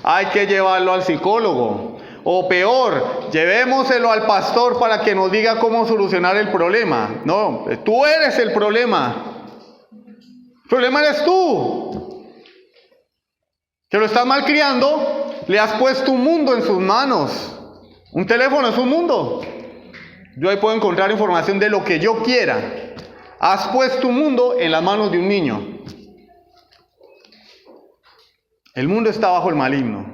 Hay que llevarlo al psicólogo. O peor, llevémoselo al pastor para que nos diga cómo solucionar el problema. No, tú eres el problema. El problema eres tú. Que lo estás malcriando. Le has puesto un mundo en sus manos. Un teléfono es un mundo. Yo ahí puedo encontrar información de lo que yo quiera. Has puesto un mundo en las manos de un niño. El mundo está bajo el maligno.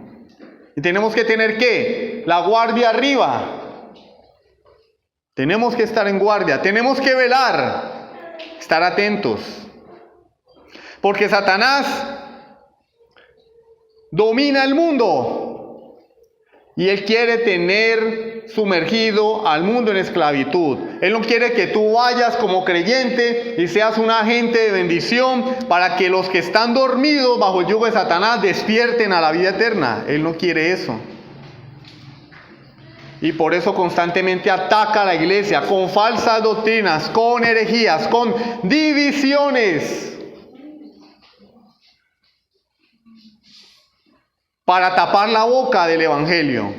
Y tenemos que tener ¿qué? La guardia arriba. Tenemos que estar en guardia. Tenemos que velar. Estar atentos. Porque Satanás domina el mundo y él quiere tener sumergido al mundo en esclavitud. Él no quiere que tú vayas como creyente y seas un agente de bendición para que los que están dormidos bajo el yugo de Satanás despierten a la vida eterna. Él no quiere eso. Y por eso constantemente ataca a la iglesia con falsas doctrinas, con herejías, con divisiones. Para tapar la boca del evangelio,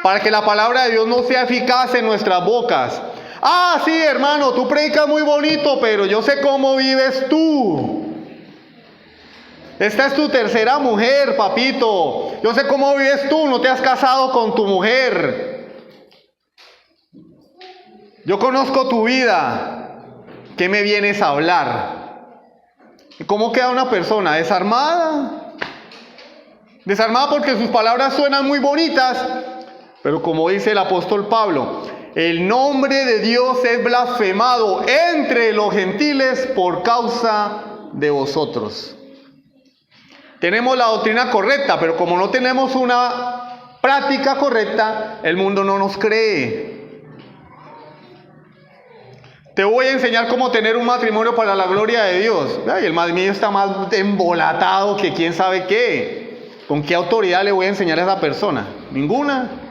para que la palabra de Dios no sea eficaz en nuestras bocas. Ah, sí, hermano, tú predicas muy bonito, pero yo sé cómo vives tú. Esta es tu tercera mujer, papito. Yo sé cómo vives tú, no te has casado con tu mujer. Yo conozco tu vida. ¿Qué me vienes a hablar? ¿Cómo queda una persona? ¿Desarmada? Desarmada porque sus palabras suenan muy bonitas, pero como dice el apóstol Pablo, el nombre de Dios es blasfemado entre los gentiles por causa de vosotros. Tenemos la doctrina correcta, pero como no tenemos una práctica correcta, el mundo no nos cree. Te voy a enseñar cómo tener un matrimonio para la gloria de Dios. Ay, el matrimonio está más embolatado que quién sabe qué. ¿Con qué autoridad le voy a enseñar a esa persona? Ninguna.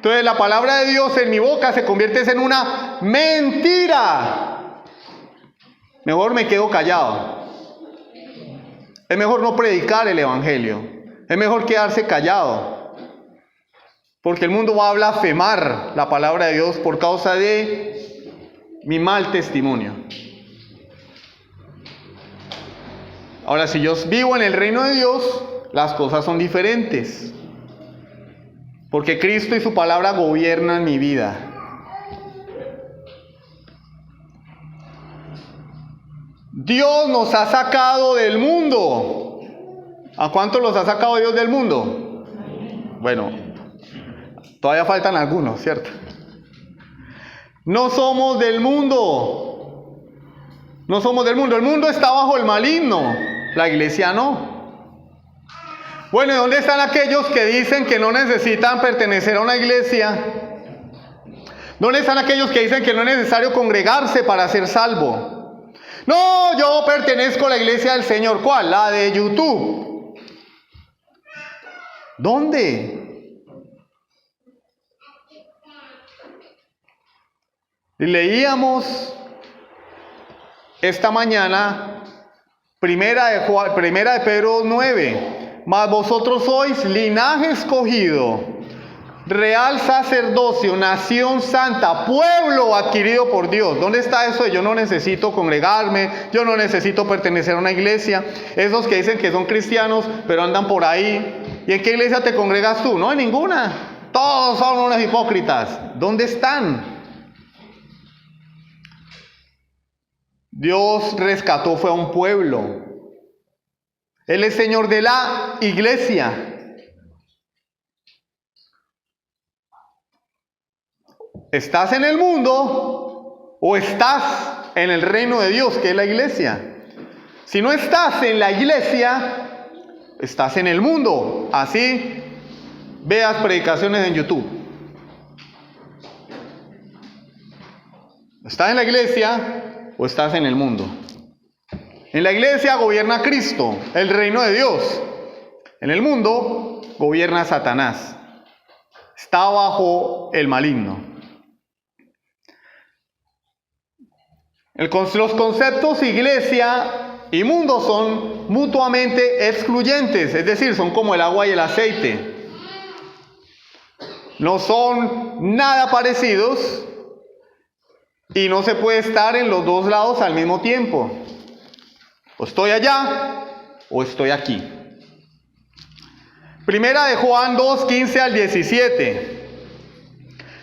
Entonces la palabra de Dios en mi boca se convierte en una mentira. Mejor me quedo callado. Es mejor no predicar el evangelio. Es mejor quedarse callado. Porque el mundo va a blasfemar la palabra de Dios por causa de mi mal testimonio. Ahora, si yo vivo en el reino de Dios, las cosas son diferentes. Porque Cristo y su palabra gobiernan mi vida. Dios nos ha sacado del mundo. ¿A cuántos los ha sacado Dios del mundo? Bueno, todavía faltan algunos, ¿cierto? No somos del mundo. No somos del mundo. El mundo está bajo el maligno. La iglesia no. Bueno, ¿y dónde están aquellos que dicen que no necesitan pertenecer a una iglesia? ¿Dónde están aquellos que dicen que no es necesario congregarse para ser salvo? No, yo pertenezco a la iglesia del Señor. ¿Cuál? La de YouTube. ¿Dónde? Leíamos esta mañana primera de Pedro 9. Mas vosotros sois linaje escogido, real sacerdocio, nación santa, pueblo adquirido por Dios. ¿Dónde está eso de yo no necesito congregarme, yo no necesito pertenecer a una iglesia? Esos que dicen que son cristianos, pero andan por ahí. ¿Y en qué iglesia te congregas tú? No, en ninguna. Todos son unos hipócritas. ¿Dónde están? Dios rescató fue a un pueblo. Él es Señor de la iglesia. ¿Estás en el mundo o estás en el reino de Dios, que es la iglesia? Si no estás en la iglesia, estás en el mundo. Así veas predicaciones en YouTube. ¿Estás en la iglesia o estás en el mundo? En la iglesia gobierna Cristo, el reino de Dios. En el mundo gobierna Satanás. Está bajo el maligno. Los conceptos iglesia y mundo son mutuamente excluyentes, es decir, son como el agua y el aceite. No son nada parecidos y no se puede estar en los dos lados al mismo tiempo. O estoy allá o estoy aquí. Primera de Juan 2, 15 al 17.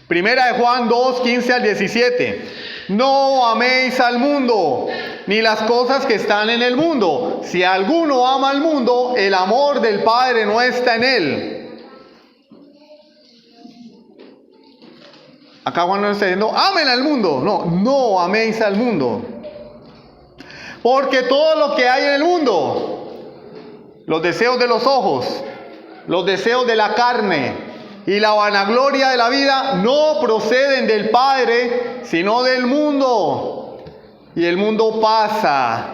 Primera de Juan 2, 15 al 17. No améis al mundo, ni las cosas que están en el mundo. Si alguno ama al mundo, el amor del Padre no está en él. Acá Juan no está diciendo, amen al mundo. No, no améis al mundo. Porque todo lo que hay en el mundo, los deseos de los ojos, los deseos de la carne y la vanagloria de la vida no proceden del Padre, sino del mundo. Y el mundo pasa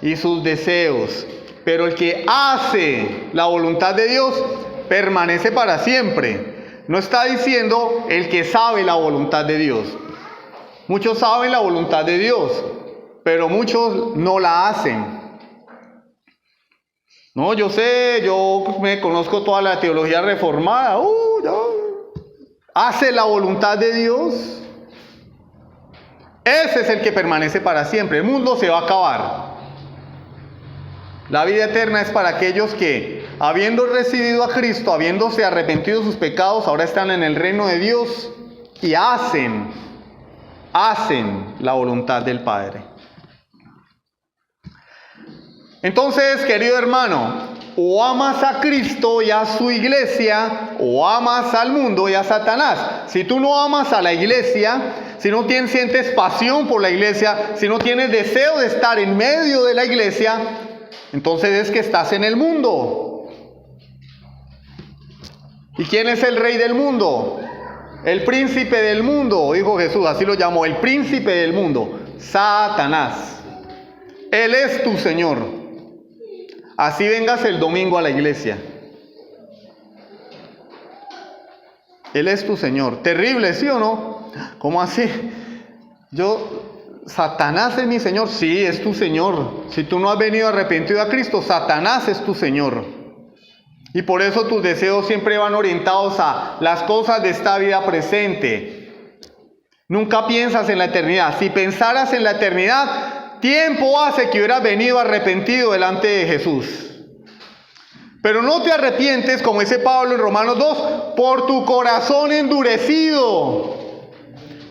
y sus deseos, pero el que hace la voluntad de Dios permanece para siempre. No está diciendo el que sabe la voluntad de Dios. Muchos saben la voluntad de Dios, pero muchos no la hacen. No, yo sé, yo me conozco toda la teología reformada. ¿Hace la voluntad de Dios? Ese es el que permanece para siempre. El mundo se va a acabar. La vida eterna es para aquellos que, habiendo recibido a Cristo, habiéndose arrepentido de sus pecados, ahora están en el reino de Dios y hacen la voluntad del Padre. Entonces, querido hermano, o amas a Cristo y a su iglesia, o amas al mundo y a Satanás. Si tú no amas a la iglesia, si no sientes pasión por la iglesia, si no tienes deseo de estar en medio de la iglesia, entonces es que estás en el mundo. ¿Y quién es el rey del mundo? El príncipe del mundo, dijo Jesús, así lo llamó, el príncipe del mundo, Satanás. Él es tu Señor. Así vengas el domingo a la iglesia. Él es tu Señor. Terrible, ¿sí o no? ¿Cómo así? Satanás es mi Señor. Sí, es tu Señor. Si tú no has venido arrepentido a Cristo, Satanás es tu Señor. Y por eso tus deseos siempre van orientados a las cosas de esta vida presente. Nunca piensas en la eternidad. Si pensaras en la eternidad, tiempo hace que hubieras venido arrepentido delante de Jesús. Pero no te arrepientes, como dice Pablo en Romanos 2, por tu corazón endurecido.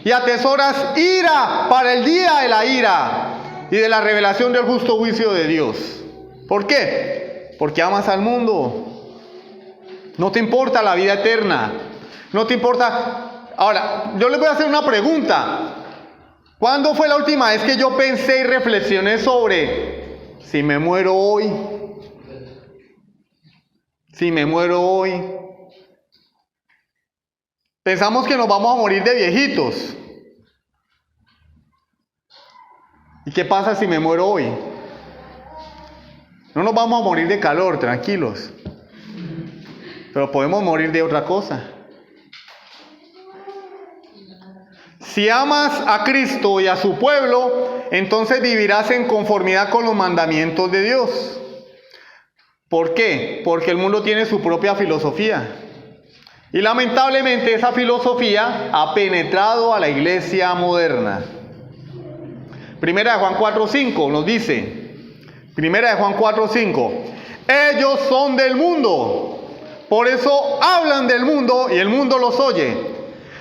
Y atesoras ira para el día de la ira y de la revelación del justo juicio de Dios. ¿Por qué? Porque amas al mundo. No te importa la vida eterna. No te importa. Ahora, yo les voy a hacer una pregunta. ¿Cuándo fue la última vez que yo pensé y reflexioné sobre si me muero hoy? Si me muero hoy. Pensamos que nos vamos a morir de viejitos. ¿Y qué pasa si me muero hoy? No nos vamos a morir de calor, tranquilos. Pero podemos morir de otra cosa. Si amas a Cristo y a su pueblo, entonces vivirás en conformidad con los mandamientos de Dios. ¿Por qué? Porque el mundo tiene su propia filosofía. Y lamentablemente esa filosofía ha penetrado a la iglesia moderna. Primera de Juan 4:5 nos dice, Primera de Juan 4:5, ellos son del mundo, por eso hablan del mundo y el mundo los oye.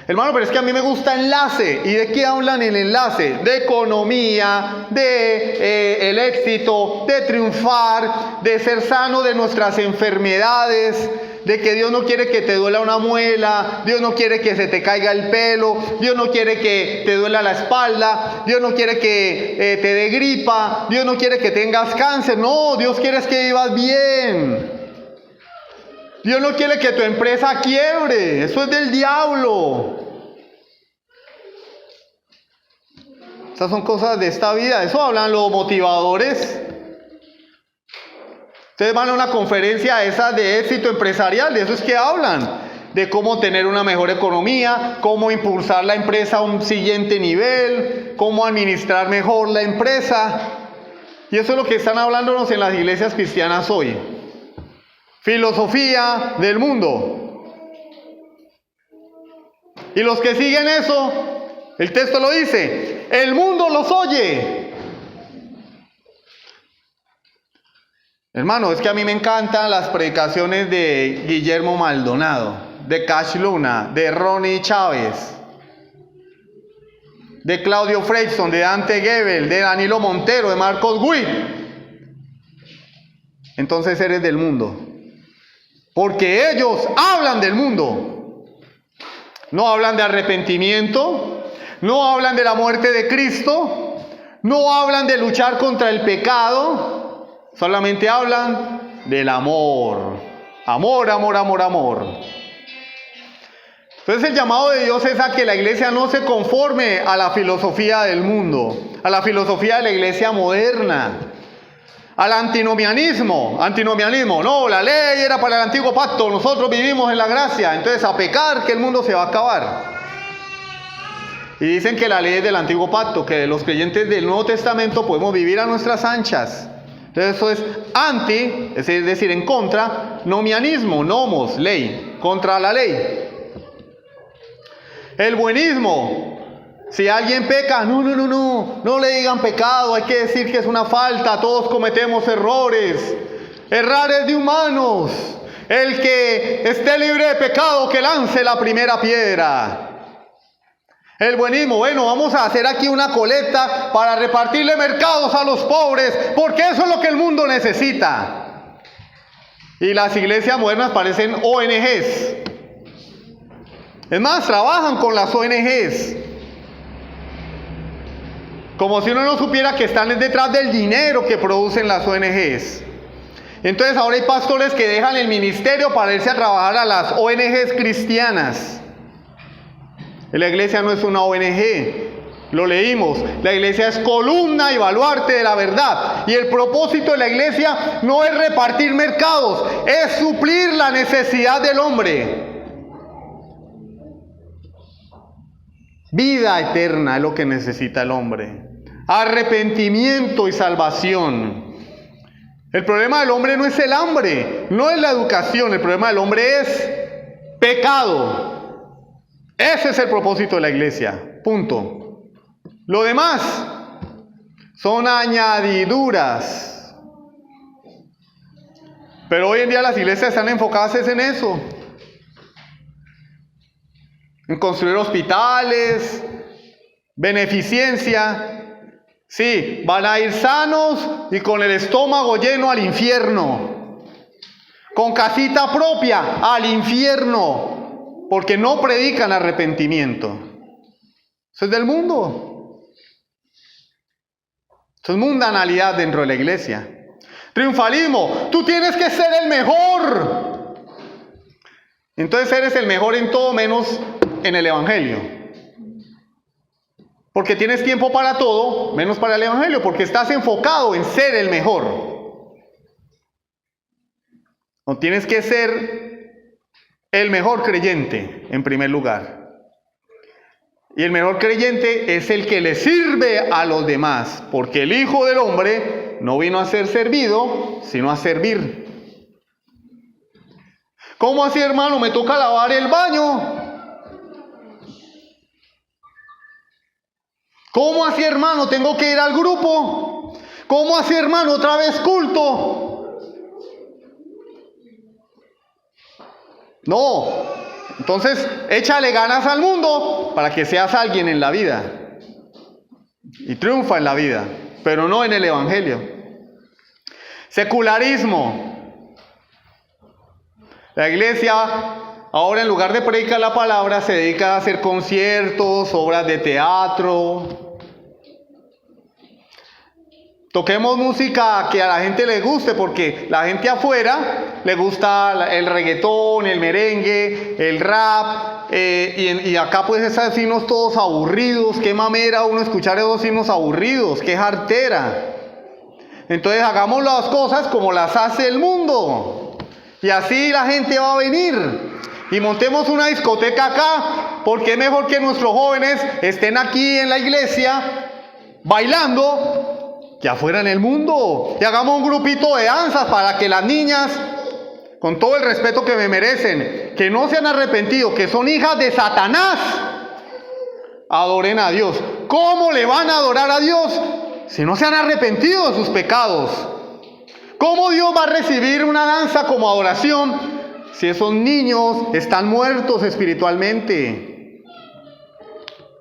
Hermano, pero es que a mí me gusta enlace. ¿Y de qué hablan el enlace? De economía, de el éxito, de triunfar, de ser sano de nuestras enfermedades, de que Dios no quiere que te duela una muela, Dios no quiere que se te caiga el pelo, Dios no quiere que te duela la espalda, Dios no quiere que te dé gripa, Dios no quiere que tengas cáncer. No, Dios quiere que vivas bien. Dios no quiere que tu empresa quiebre. Eso es del diablo. Estas son cosas de esta vida. Eso hablan los motivadores. Ustedes van a una conferencia esa de éxito empresarial. De eso es que hablan. De cómo tener una mejor economía, cómo impulsar la empresa a un siguiente nivel, cómo administrar mejor la empresa. Y eso es lo que están hablándonos en las iglesias cristianas hoy. Filosofía del mundo. Y los que siguen eso, el texto lo dice, el mundo los oye. Hermano, es que a mí me encantan las predicaciones de Guillermo Maldonado, de Cash Luna, de Ronnie Chávez, de Claudio Freixon, de Dante Gebel, de Danilo Montero, de Marcos Witt. Entonces eres del mundo. Porque ellos hablan del mundo. No hablan de arrepentimiento. No hablan de la muerte de Cristo. No hablan de luchar contra el pecado. Solamente hablan del amor. Amor, amor, amor, amor. Entonces el llamado de Dios es a que la iglesia no se conforme a la filosofía del mundo, a la filosofía de la iglesia moderna. Al antinomianismo, no, la ley era para el antiguo pacto, nosotros vivimos en la gracia, entonces a pecar que el mundo se va a acabar. Y dicen que la ley es del antiguo pacto, que los creyentes del Nuevo Testamento podemos vivir a nuestras anchas. Entonces eso es anti, es decir, en contra, nomianismo, nomos, ley, contra la ley. El buenismo. Si alguien peca, no le digan pecado, hay que decir que es una falta, todos cometemos errores, errores de humanos. El que esté libre de pecado, que lance la primera piedra. El buenismo, bueno, vamos a hacer aquí una colecta para repartirle mercados a los pobres, porque eso es lo que el mundo necesita. Y las iglesias modernas parecen ONGs. Es más, trabajan con las ONGs. Como si uno no supiera que están detrás del dinero que producen las ONGs. Entonces ahora hay pastores que dejan el ministerio para irse a trabajar a las ONGs cristianas. La iglesia no es una ONG. Lo leímos, la iglesia es columna y baluarte de la verdad. Y el propósito de la iglesia no es repartir mercados, es suplir la necesidad del hombre. Vida eterna es lo que necesita el hombre. Arrepentimiento y salvación. El problema del hombre no es el hambre, no es la educación, el problema del hombre es pecado. Ese es el propósito de la iglesia, punto. Lo demás son añadiduras. Pero hoy en día las iglesias están enfocadas en eso. En construir hospitales, beneficencia. Sí, van a ir sanos y con el estómago lleno al infierno. Con casita propia al infierno. Porque no predican arrepentimiento. Eso es del mundo. Eso es mundanalidad dentro de la iglesia. Triunfalismo. Tú tienes que ser el mejor. Entonces eres el mejor en todo menos en el evangelio. Porque tienes tiempo para todo, menos para el evangelio. Porque estás enfocado en ser el mejor. No tienes que ser el mejor creyente en primer lugar. Y el mejor creyente es el que le sirve a los demás, porque el Hijo del Hombre no vino a ser servido, sino a servir. ¿Cómo así, hermano? Me toca lavar el baño. ¿Cómo así, hermano? Tengo que ir al grupo. ¿Cómo así, hermano? Otra vez culto. No. Entonces, échale ganas al mundo para que seas alguien en la vida. Y triunfa en la vida, pero no en el evangelio. Secularismo. La iglesia ahora, en lugar de predicar la palabra, se dedica a hacer conciertos, obras de teatro. Toquemos música que a la gente le guste, porque la gente afuera le gusta el reggaetón, el merengue, el rap, y acá pues esos himnos todos aburridos. Qué mamera uno escuchar esos himnos aburridos, qué jartera. Entonces hagamos las cosas como las hace el mundo, y así la gente va a venir. Y montemos una discoteca acá, porque es mejor que nuestros jóvenes estén aquí en la iglesia bailando que afuera en el mundo. Y hagamos un grupito de danzas para que las niñas, con todo el respeto que me merecen, que no se han arrepentido, que son hijas de Satanás, adoren a Dios. ¿Cómo le van a adorar a Dios si no se han arrepentido de sus pecados? ¿Cómo Dios va a recibir una danza como adoración si esos niños están muertos espiritualmente?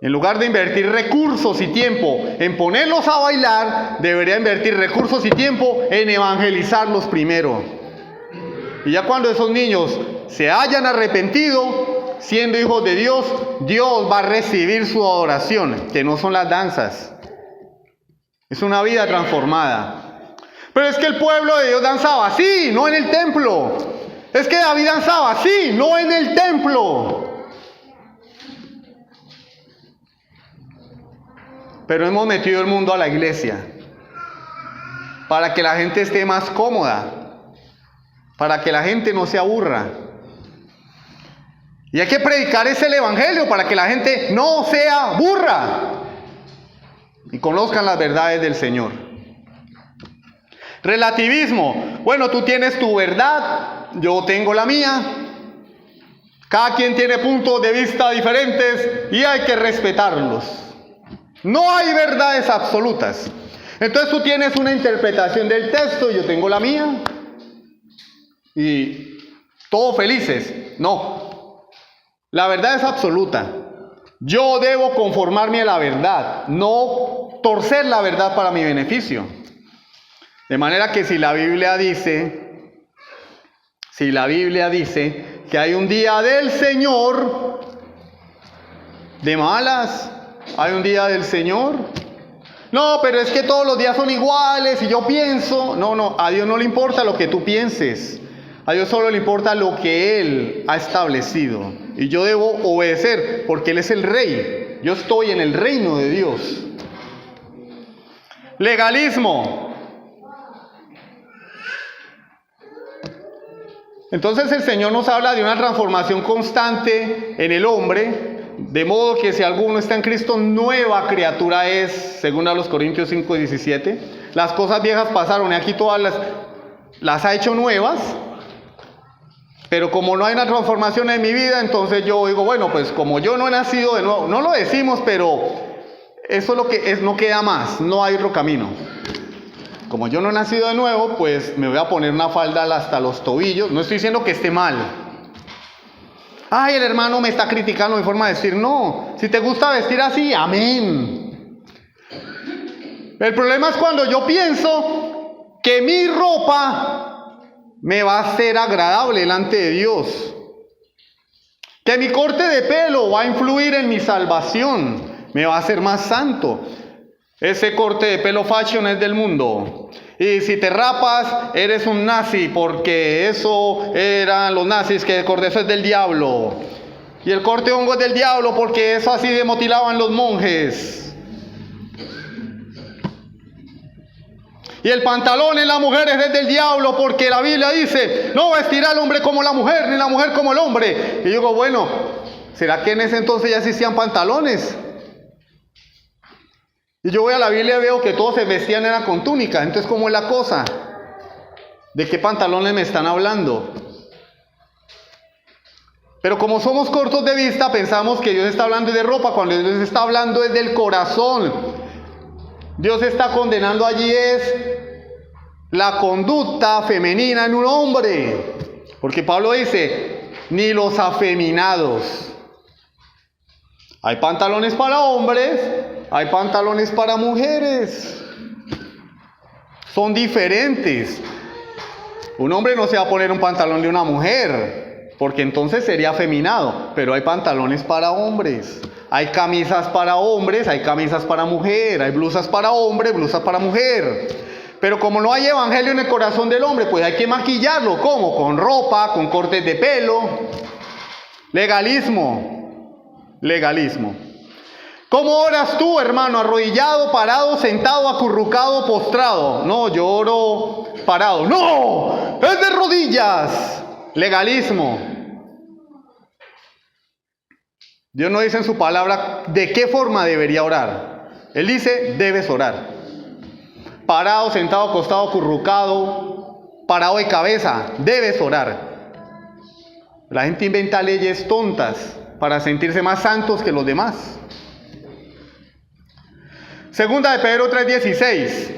En lugar de invertir recursos y tiempo en ponerlos a bailar, debería invertir recursos y tiempo en evangelizarlos primero. Y ya cuando esos niños se hayan arrepentido, siendo hijos de Dios, Dios va a recibir su adoración, que no son las danzas. Es una vida transformada. Pero es que el pueblo de Dios danzaba así, no en el templo. Es que David danzaba así, no en el templo. Pero hemos metido el mundo a la iglesia para que la gente esté más cómoda, para que la gente no se aburra. Y hay que predicar ese evangelio para que la gente no sea burra y conozcan las verdades del Señor. Relativismo. Bueno, tú tienes tu verdad, yo tengo la mía. Cada quien tiene puntos de vista diferentes y hay que respetarlos. No hay verdades absolutas. Entonces tú tienes una interpretación del texto y yo tengo la mía. Y todos felices. No. La verdad es absoluta. Yo debo conformarme a la verdad, no torcer la verdad para mi beneficio. De manera que si la Biblia dice Si la Biblia dice que hay un día del Señor de malas, hay un día del Señor. No, pero es que todos los días son iguales y yo pienso. No, a Dios no le importa lo que tú pienses. A Dios solo le importa lo que Él ha establecido. Y yo debo obedecer porque Él es el Rey. Yo estoy en el reino de Dios. Legalismo. Entonces el Señor nos habla de una transformación constante en el hombre, de modo que si alguno está en Cristo, nueva criatura es, según a los Corintios 5:17. Las cosas viejas pasaron y aquí todas las ha hecho nuevas. Pero como no hay una transformación en mi vida, entonces yo digo, bueno, pues como yo no he nacido de nuevo, no lo decimos, pero eso es lo que es, no queda más, no hay otro camino. Como yo no he nacido de nuevo, pues me voy a poner una falda hasta los tobillos. No estoy diciendo que esté mal. Ay, el hermano me está criticando mi forma de vestir. No, si te gusta vestir así, amén. El problema es cuando yo pienso que mi ropa me va a ser agradable delante de Dios. Que mi corte de pelo va a influir en mi salvación. Me va a hacer más santo. Ese corte de pelo fashion es del mundo. Y si te rapas, eres un nazi, porque eso eran los nazis, que el corte eso es del diablo. Y el corte hongo es del diablo, porque eso así mutilaban los monjes. Y el pantalón en las mujeres es del diablo, porque la Biblia dice, no vestirá el hombre como la mujer, ni la mujer como el hombre. Y yo digo, bueno, ¿será que en ese entonces ya existían pantalones? Y yo voy a la Biblia y veo que todos se vestían era con túnica. Entonces, ¿cómo es la cosa? ¿De qué pantalones me están hablando? Pero como somos cortos de vista, pensamos que Dios está hablando de ropa, cuando Dios está hablando es del corazón. Dios está condenando allí es la conducta femenina en un hombre. Porque Pablo dice, ni los afeminados. Hay pantalones para hombres, hay pantalones para mujeres. Son diferentes. Un hombre no se va a poner un pantalón de una mujer, porque entonces sería afeminado. Pero hay pantalones para hombres. Hay camisas para hombres, hay camisas para mujer. Hay blusas para hombre, blusas para mujer. Pero como no hay evangelio en el corazón del hombre, pues hay que maquillarlo. ¿Cómo? Con ropa, con cortes de pelo. Legalismo. Legalismo. ¿Cómo oras tú, hermano? ¿Arrodillado, parado, sentado, acurrucado, postrado? No, yo oro parado. ¡No! ¡Es de rodillas! Legalismo. Dios no dice en su palabra de qué forma debería orar. Él dice, debes orar. Parado, sentado, acostado, acurrucado, parado de cabeza, debes orar. La gente inventa leyes tontas para sentirse más santos que los demás. Segunda de Pedro 3:16.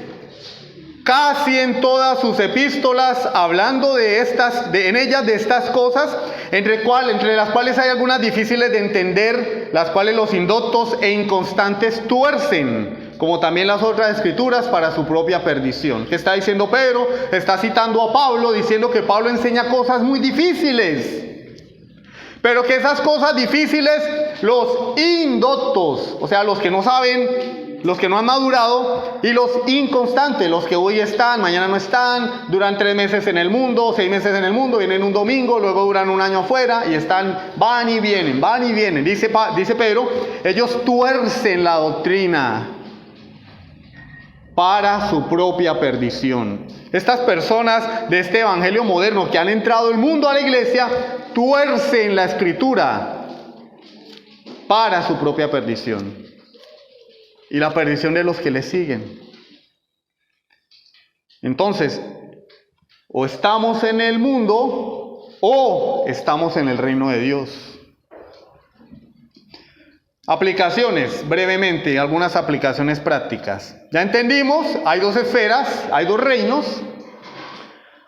Casi en todas sus epístolas, hablando en ellas de estas cosas, entre las cuales hay algunas difíciles de entender, las cuales los indoctos e inconstantes tuercen, como también las otras escrituras, para su propia perdición. ¿Qué está diciendo Pedro? Está citando a Pablo, diciendo que Pablo enseña cosas muy difíciles. Pero que esas cosas difíciles, los indoctos, o sea, los que no saben, los que no han madurado, y los inconstantes, los que hoy están, mañana no están, duran 3 meses en el mundo, 6 meses en el mundo, vienen un domingo, luego duran un año afuera, y están, van y vienen, van y vienen. Dice Pedro, ellos tuercen la doctrina para su propia perdición. Estas personas de este evangelio moderno que han entrado el mundo a la iglesia, tuercen la escritura para su propia perdición y la perdición de los que les siguen. Entonces, o estamos en el mundo o estamos en el reino de Dios. Aplicaciones, brevemente, algunas aplicaciones prácticas. Ya entendimos, hay 2 esferas, hay 2 reinos.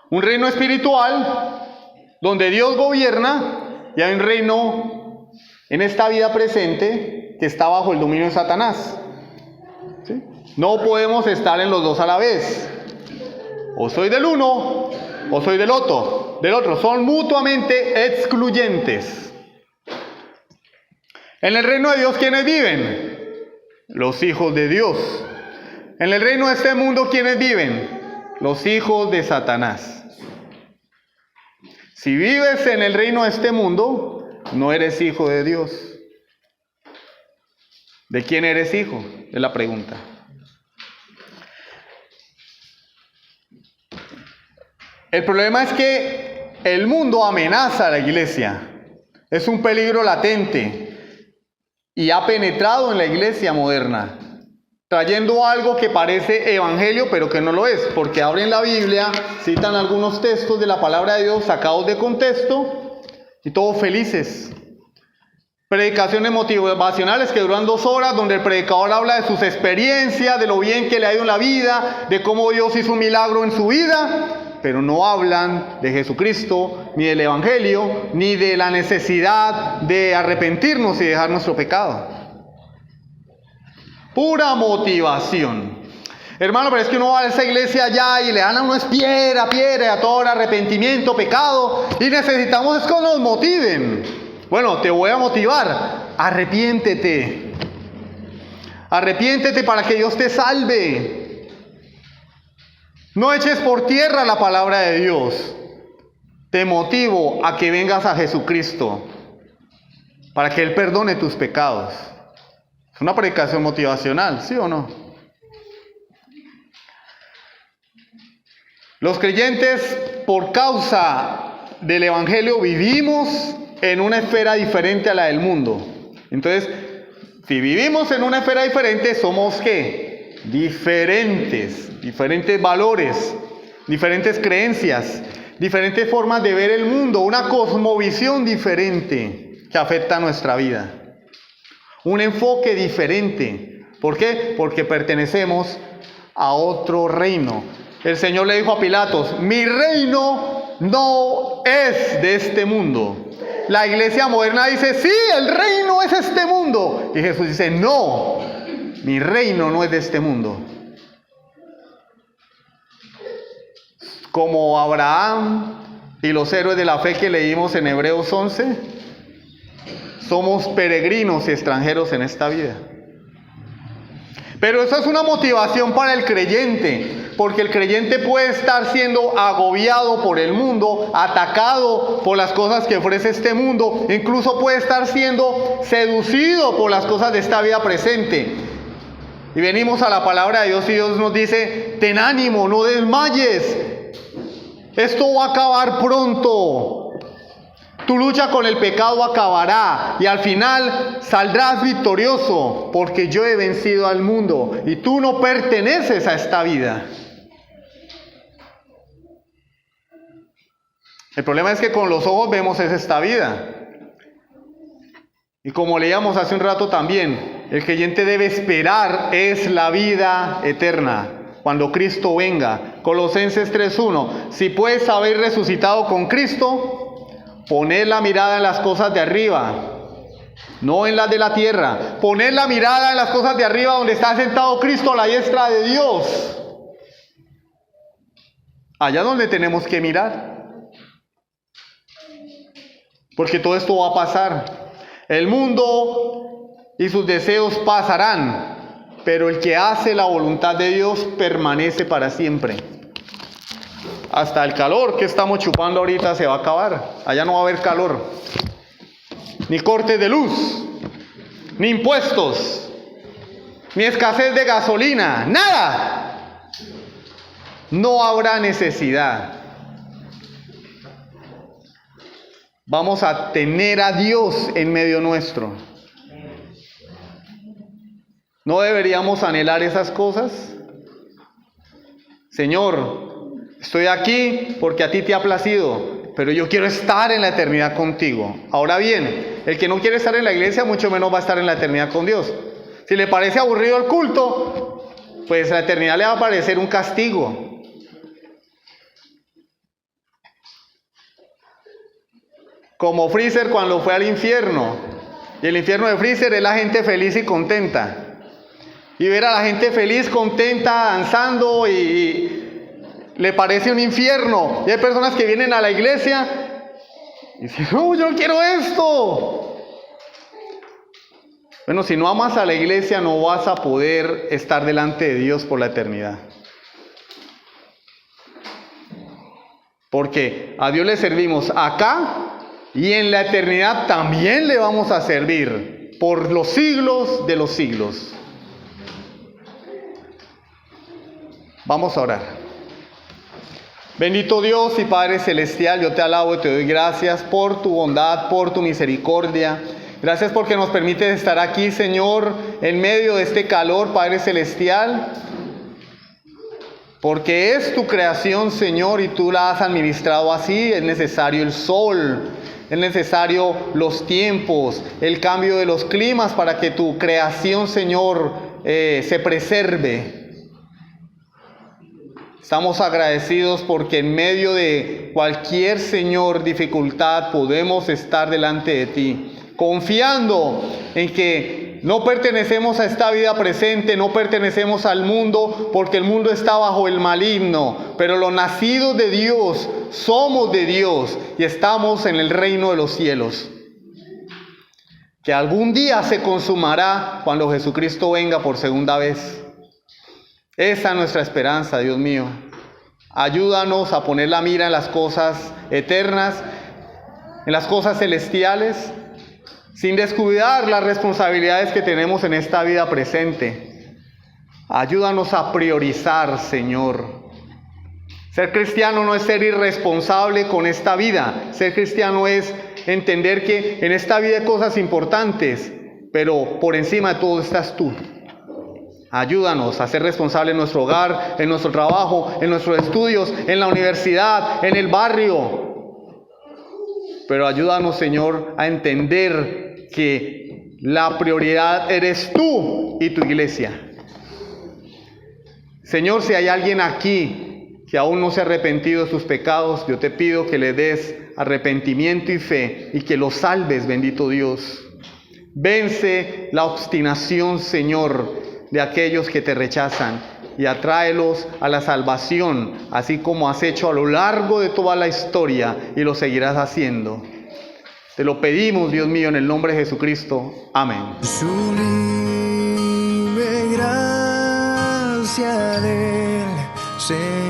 Un reino espiritual, donde Dios gobierna, y hay un reino en esta vida presente que está bajo el dominio de Satanás. ¿Sí? No podemos estar en los 2 a la vez. O soy del uno, o soy del otro. del otro. Son mutuamente excluyentes. En el reino de Dios, ¿quiénes viven? Los hijos de Dios. En el reino de este mundo, ¿quiénes viven? Los hijos de Satanás. Si vives en el reino de este mundo, no eres hijo de Dios. ¿De quién eres hijo? Es la pregunta. El problema es que el mundo amenaza a la iglesia. Es un peligro latente y ha penetrado en la iglesia moderna, trayendo algo que parece evangelio, pero que no lo es, porque abren la Biblia, citan algunos textos de la palabra de Dios sacados de contexto y todos felices. Predicaciones motivacionales que duran 2 horas, donde el predicador habla de sus experiencias, de lo bien que le ha ido en la vida, de cómo Dios hizo un milagro en su vida, pero no hablan de Jesucristo, ni del evangelio, ni de la necesidad de arrepentirnos y dejar nuestro pecado. Pura motivación. Hermano, pero es que uno va a esa iglesia allá y le dan a uno es piedra, a todo arrepentimiento, pecado, y necesitamos es que nos motiven. Bueno, te voy a motivar. Arrepiéntete. Arrepiéntete para que Dios te salve. No eches por tierra la palabra de Dios. Te motivo a que vengas a Jesucristo para que Él perdone tus pecados. Es una predicación motivacional, ¿sí o no? Los creyentes, por causa del evangelio, vivimos en una esfera diferente a la del mundo. Entonces, si vivimos en una esfera diferente, somos ¿qué? Diferentes valores, diferentes creencias, diferentes formas de ver el mundo, una cosmovisión diferente que afecta a nuestra vida. Un enfoque diferente. ¿Por qué? Porque pertenecemos a otro reino. El Señor le dijo a Pilatos: mi reino no es de este mundo. La iglesia moderna dice: sí, el reino es este mundo. Y Jesús dice: no, mi reino no es de este mundo. Como Abraham y los héroes de la fe que leímos en Hebreos 11, somos peregrinos y extranjeros en esta vida. Pero eso es una motivación para el creyente, porque el creyente puede estar siendo agobiado por el mundo, atacado por las cosas que ofrece este mundo, incluso puede estar siendo seducido por las cosas de esta vida presente. Y venimos a la palabra de Dios y Dios nos dice: ten ánimo, no desmayes, esto va a acabar pronto. Tu lucha con el pecado acabará y al final saldrás victorioso, porque yo he vencido al mundo y tú no perteneces a esta vida. El problema es que con los ojos vemos es esta vida. Y como leíamos hace un rato también, el creyente debe esperar es la vida eterna, cuando Cristo venga. Colosenses 3:1. Si pues habéis resucitado con Cristo, poned la mirada en las cosas de arriba, no en las de la tierra. Poned la mirada en las cosas de arriba, donde está sentado Cristo a la diestra de Dios. Allá donde tenemos que mirar. Porque todo esto va a pasar. El mundo y sus deseos pasarán, pero el que hace la voluntad de Dios permanece para siempre. Hasta el calor que estamos chupando ahorita se va a acabar. Allá no va a haber calor. Ni cortes de luz, ni impuestos, ni escasez de gasolina, nada. No habrá necesidad. Vamos a tener a Dios en medio nuestro. ¿No deberíamos anhelar esas cosas? Señor, estoy aquí porque a ti te ha placido, pero yo quiero estar en la eternidad contigo. Ahora bien, el que no quiere estar en la iglesia, mucho menos va a estar en la eternidad con Dios. Si le parece aburrido el culto, pues la eternidad le va a parecer un castigo. Como Freezer cuando fue al infierno. Y el infierno de Freezer es la gente feliz y contenta. Y ver a la gente feliz, contenta, danzando y le parece un infierno. Y hay personas que vienen a la iglesia y dicen, no, yo quiero esto. Bueno, si no amas a la iglesia, no vas a poder estar delante de Dios por la eternidad. Porque a Dios le servimos acá y en la eternidad también le vamos a servir por los siglos de los siglos. Vamos a orar. Bendito Dios y Padre Celestial, yo te alabo y te doy gracias por tu bondad, por tu misericordia. Gracias porque nos permites estar aquí, Señor, en medio de este calor, Padre Celestial. Porque es tu creación, Señor, y tú la has administrado así. Es necesario el sol, es necesario los tiempos, el cambio de los climas para que tu creación, Señor, se preserve. Estamos agradecidos porque en medio de cualquier, Señor, dificultad podemos estar delante de ti, confiando en que no pertenecemos a esta vida presente, no pertenecemos al mundo, porque el mundo está bajo el maligno, pero los nacidos de Dios somos de Dios y estamos en el reino de los cielos, que algún día se consumará cuando Jesucristo venga por segunda vez. Esa es nuestra esperanza, Dios mío. Ayúdanos a poner la mira en las cosas eternas, en las cosas celestiales, sin descuidar las responsabilidades que tenemos en esta vida presente. Ayúdanos a priorizar, Señor. Ser cristiano no es ser irresponsable con esta vida. Ser cristiano es entender que en esta vida hay cosas importantes, pero por encima de todo estás tú. Ayúdanos a ser responsables en nuestro hogar, en nuestro trabajo, en nuestros estudios, en la universidad, en el barrio. Pero ayúdanos, Señor, a entender que la prioridad eres tú y tu iglesia. Señor, si hay alguien aquí que aún no se ha arrepentido de sus pecados, yo te pido que le des arrepentimiento y fe y que lo salves, bendito Dios. Vence la obstinación, Señor, de aquellos que te rechazan y atráelos a la salvación, así como has hecho a lo largo de toda la historia y lo seguirás haciendo. Te lo pedimos, Dios mío, en el nombre de Jesucristo. Amén. Sublime gracia del Señor.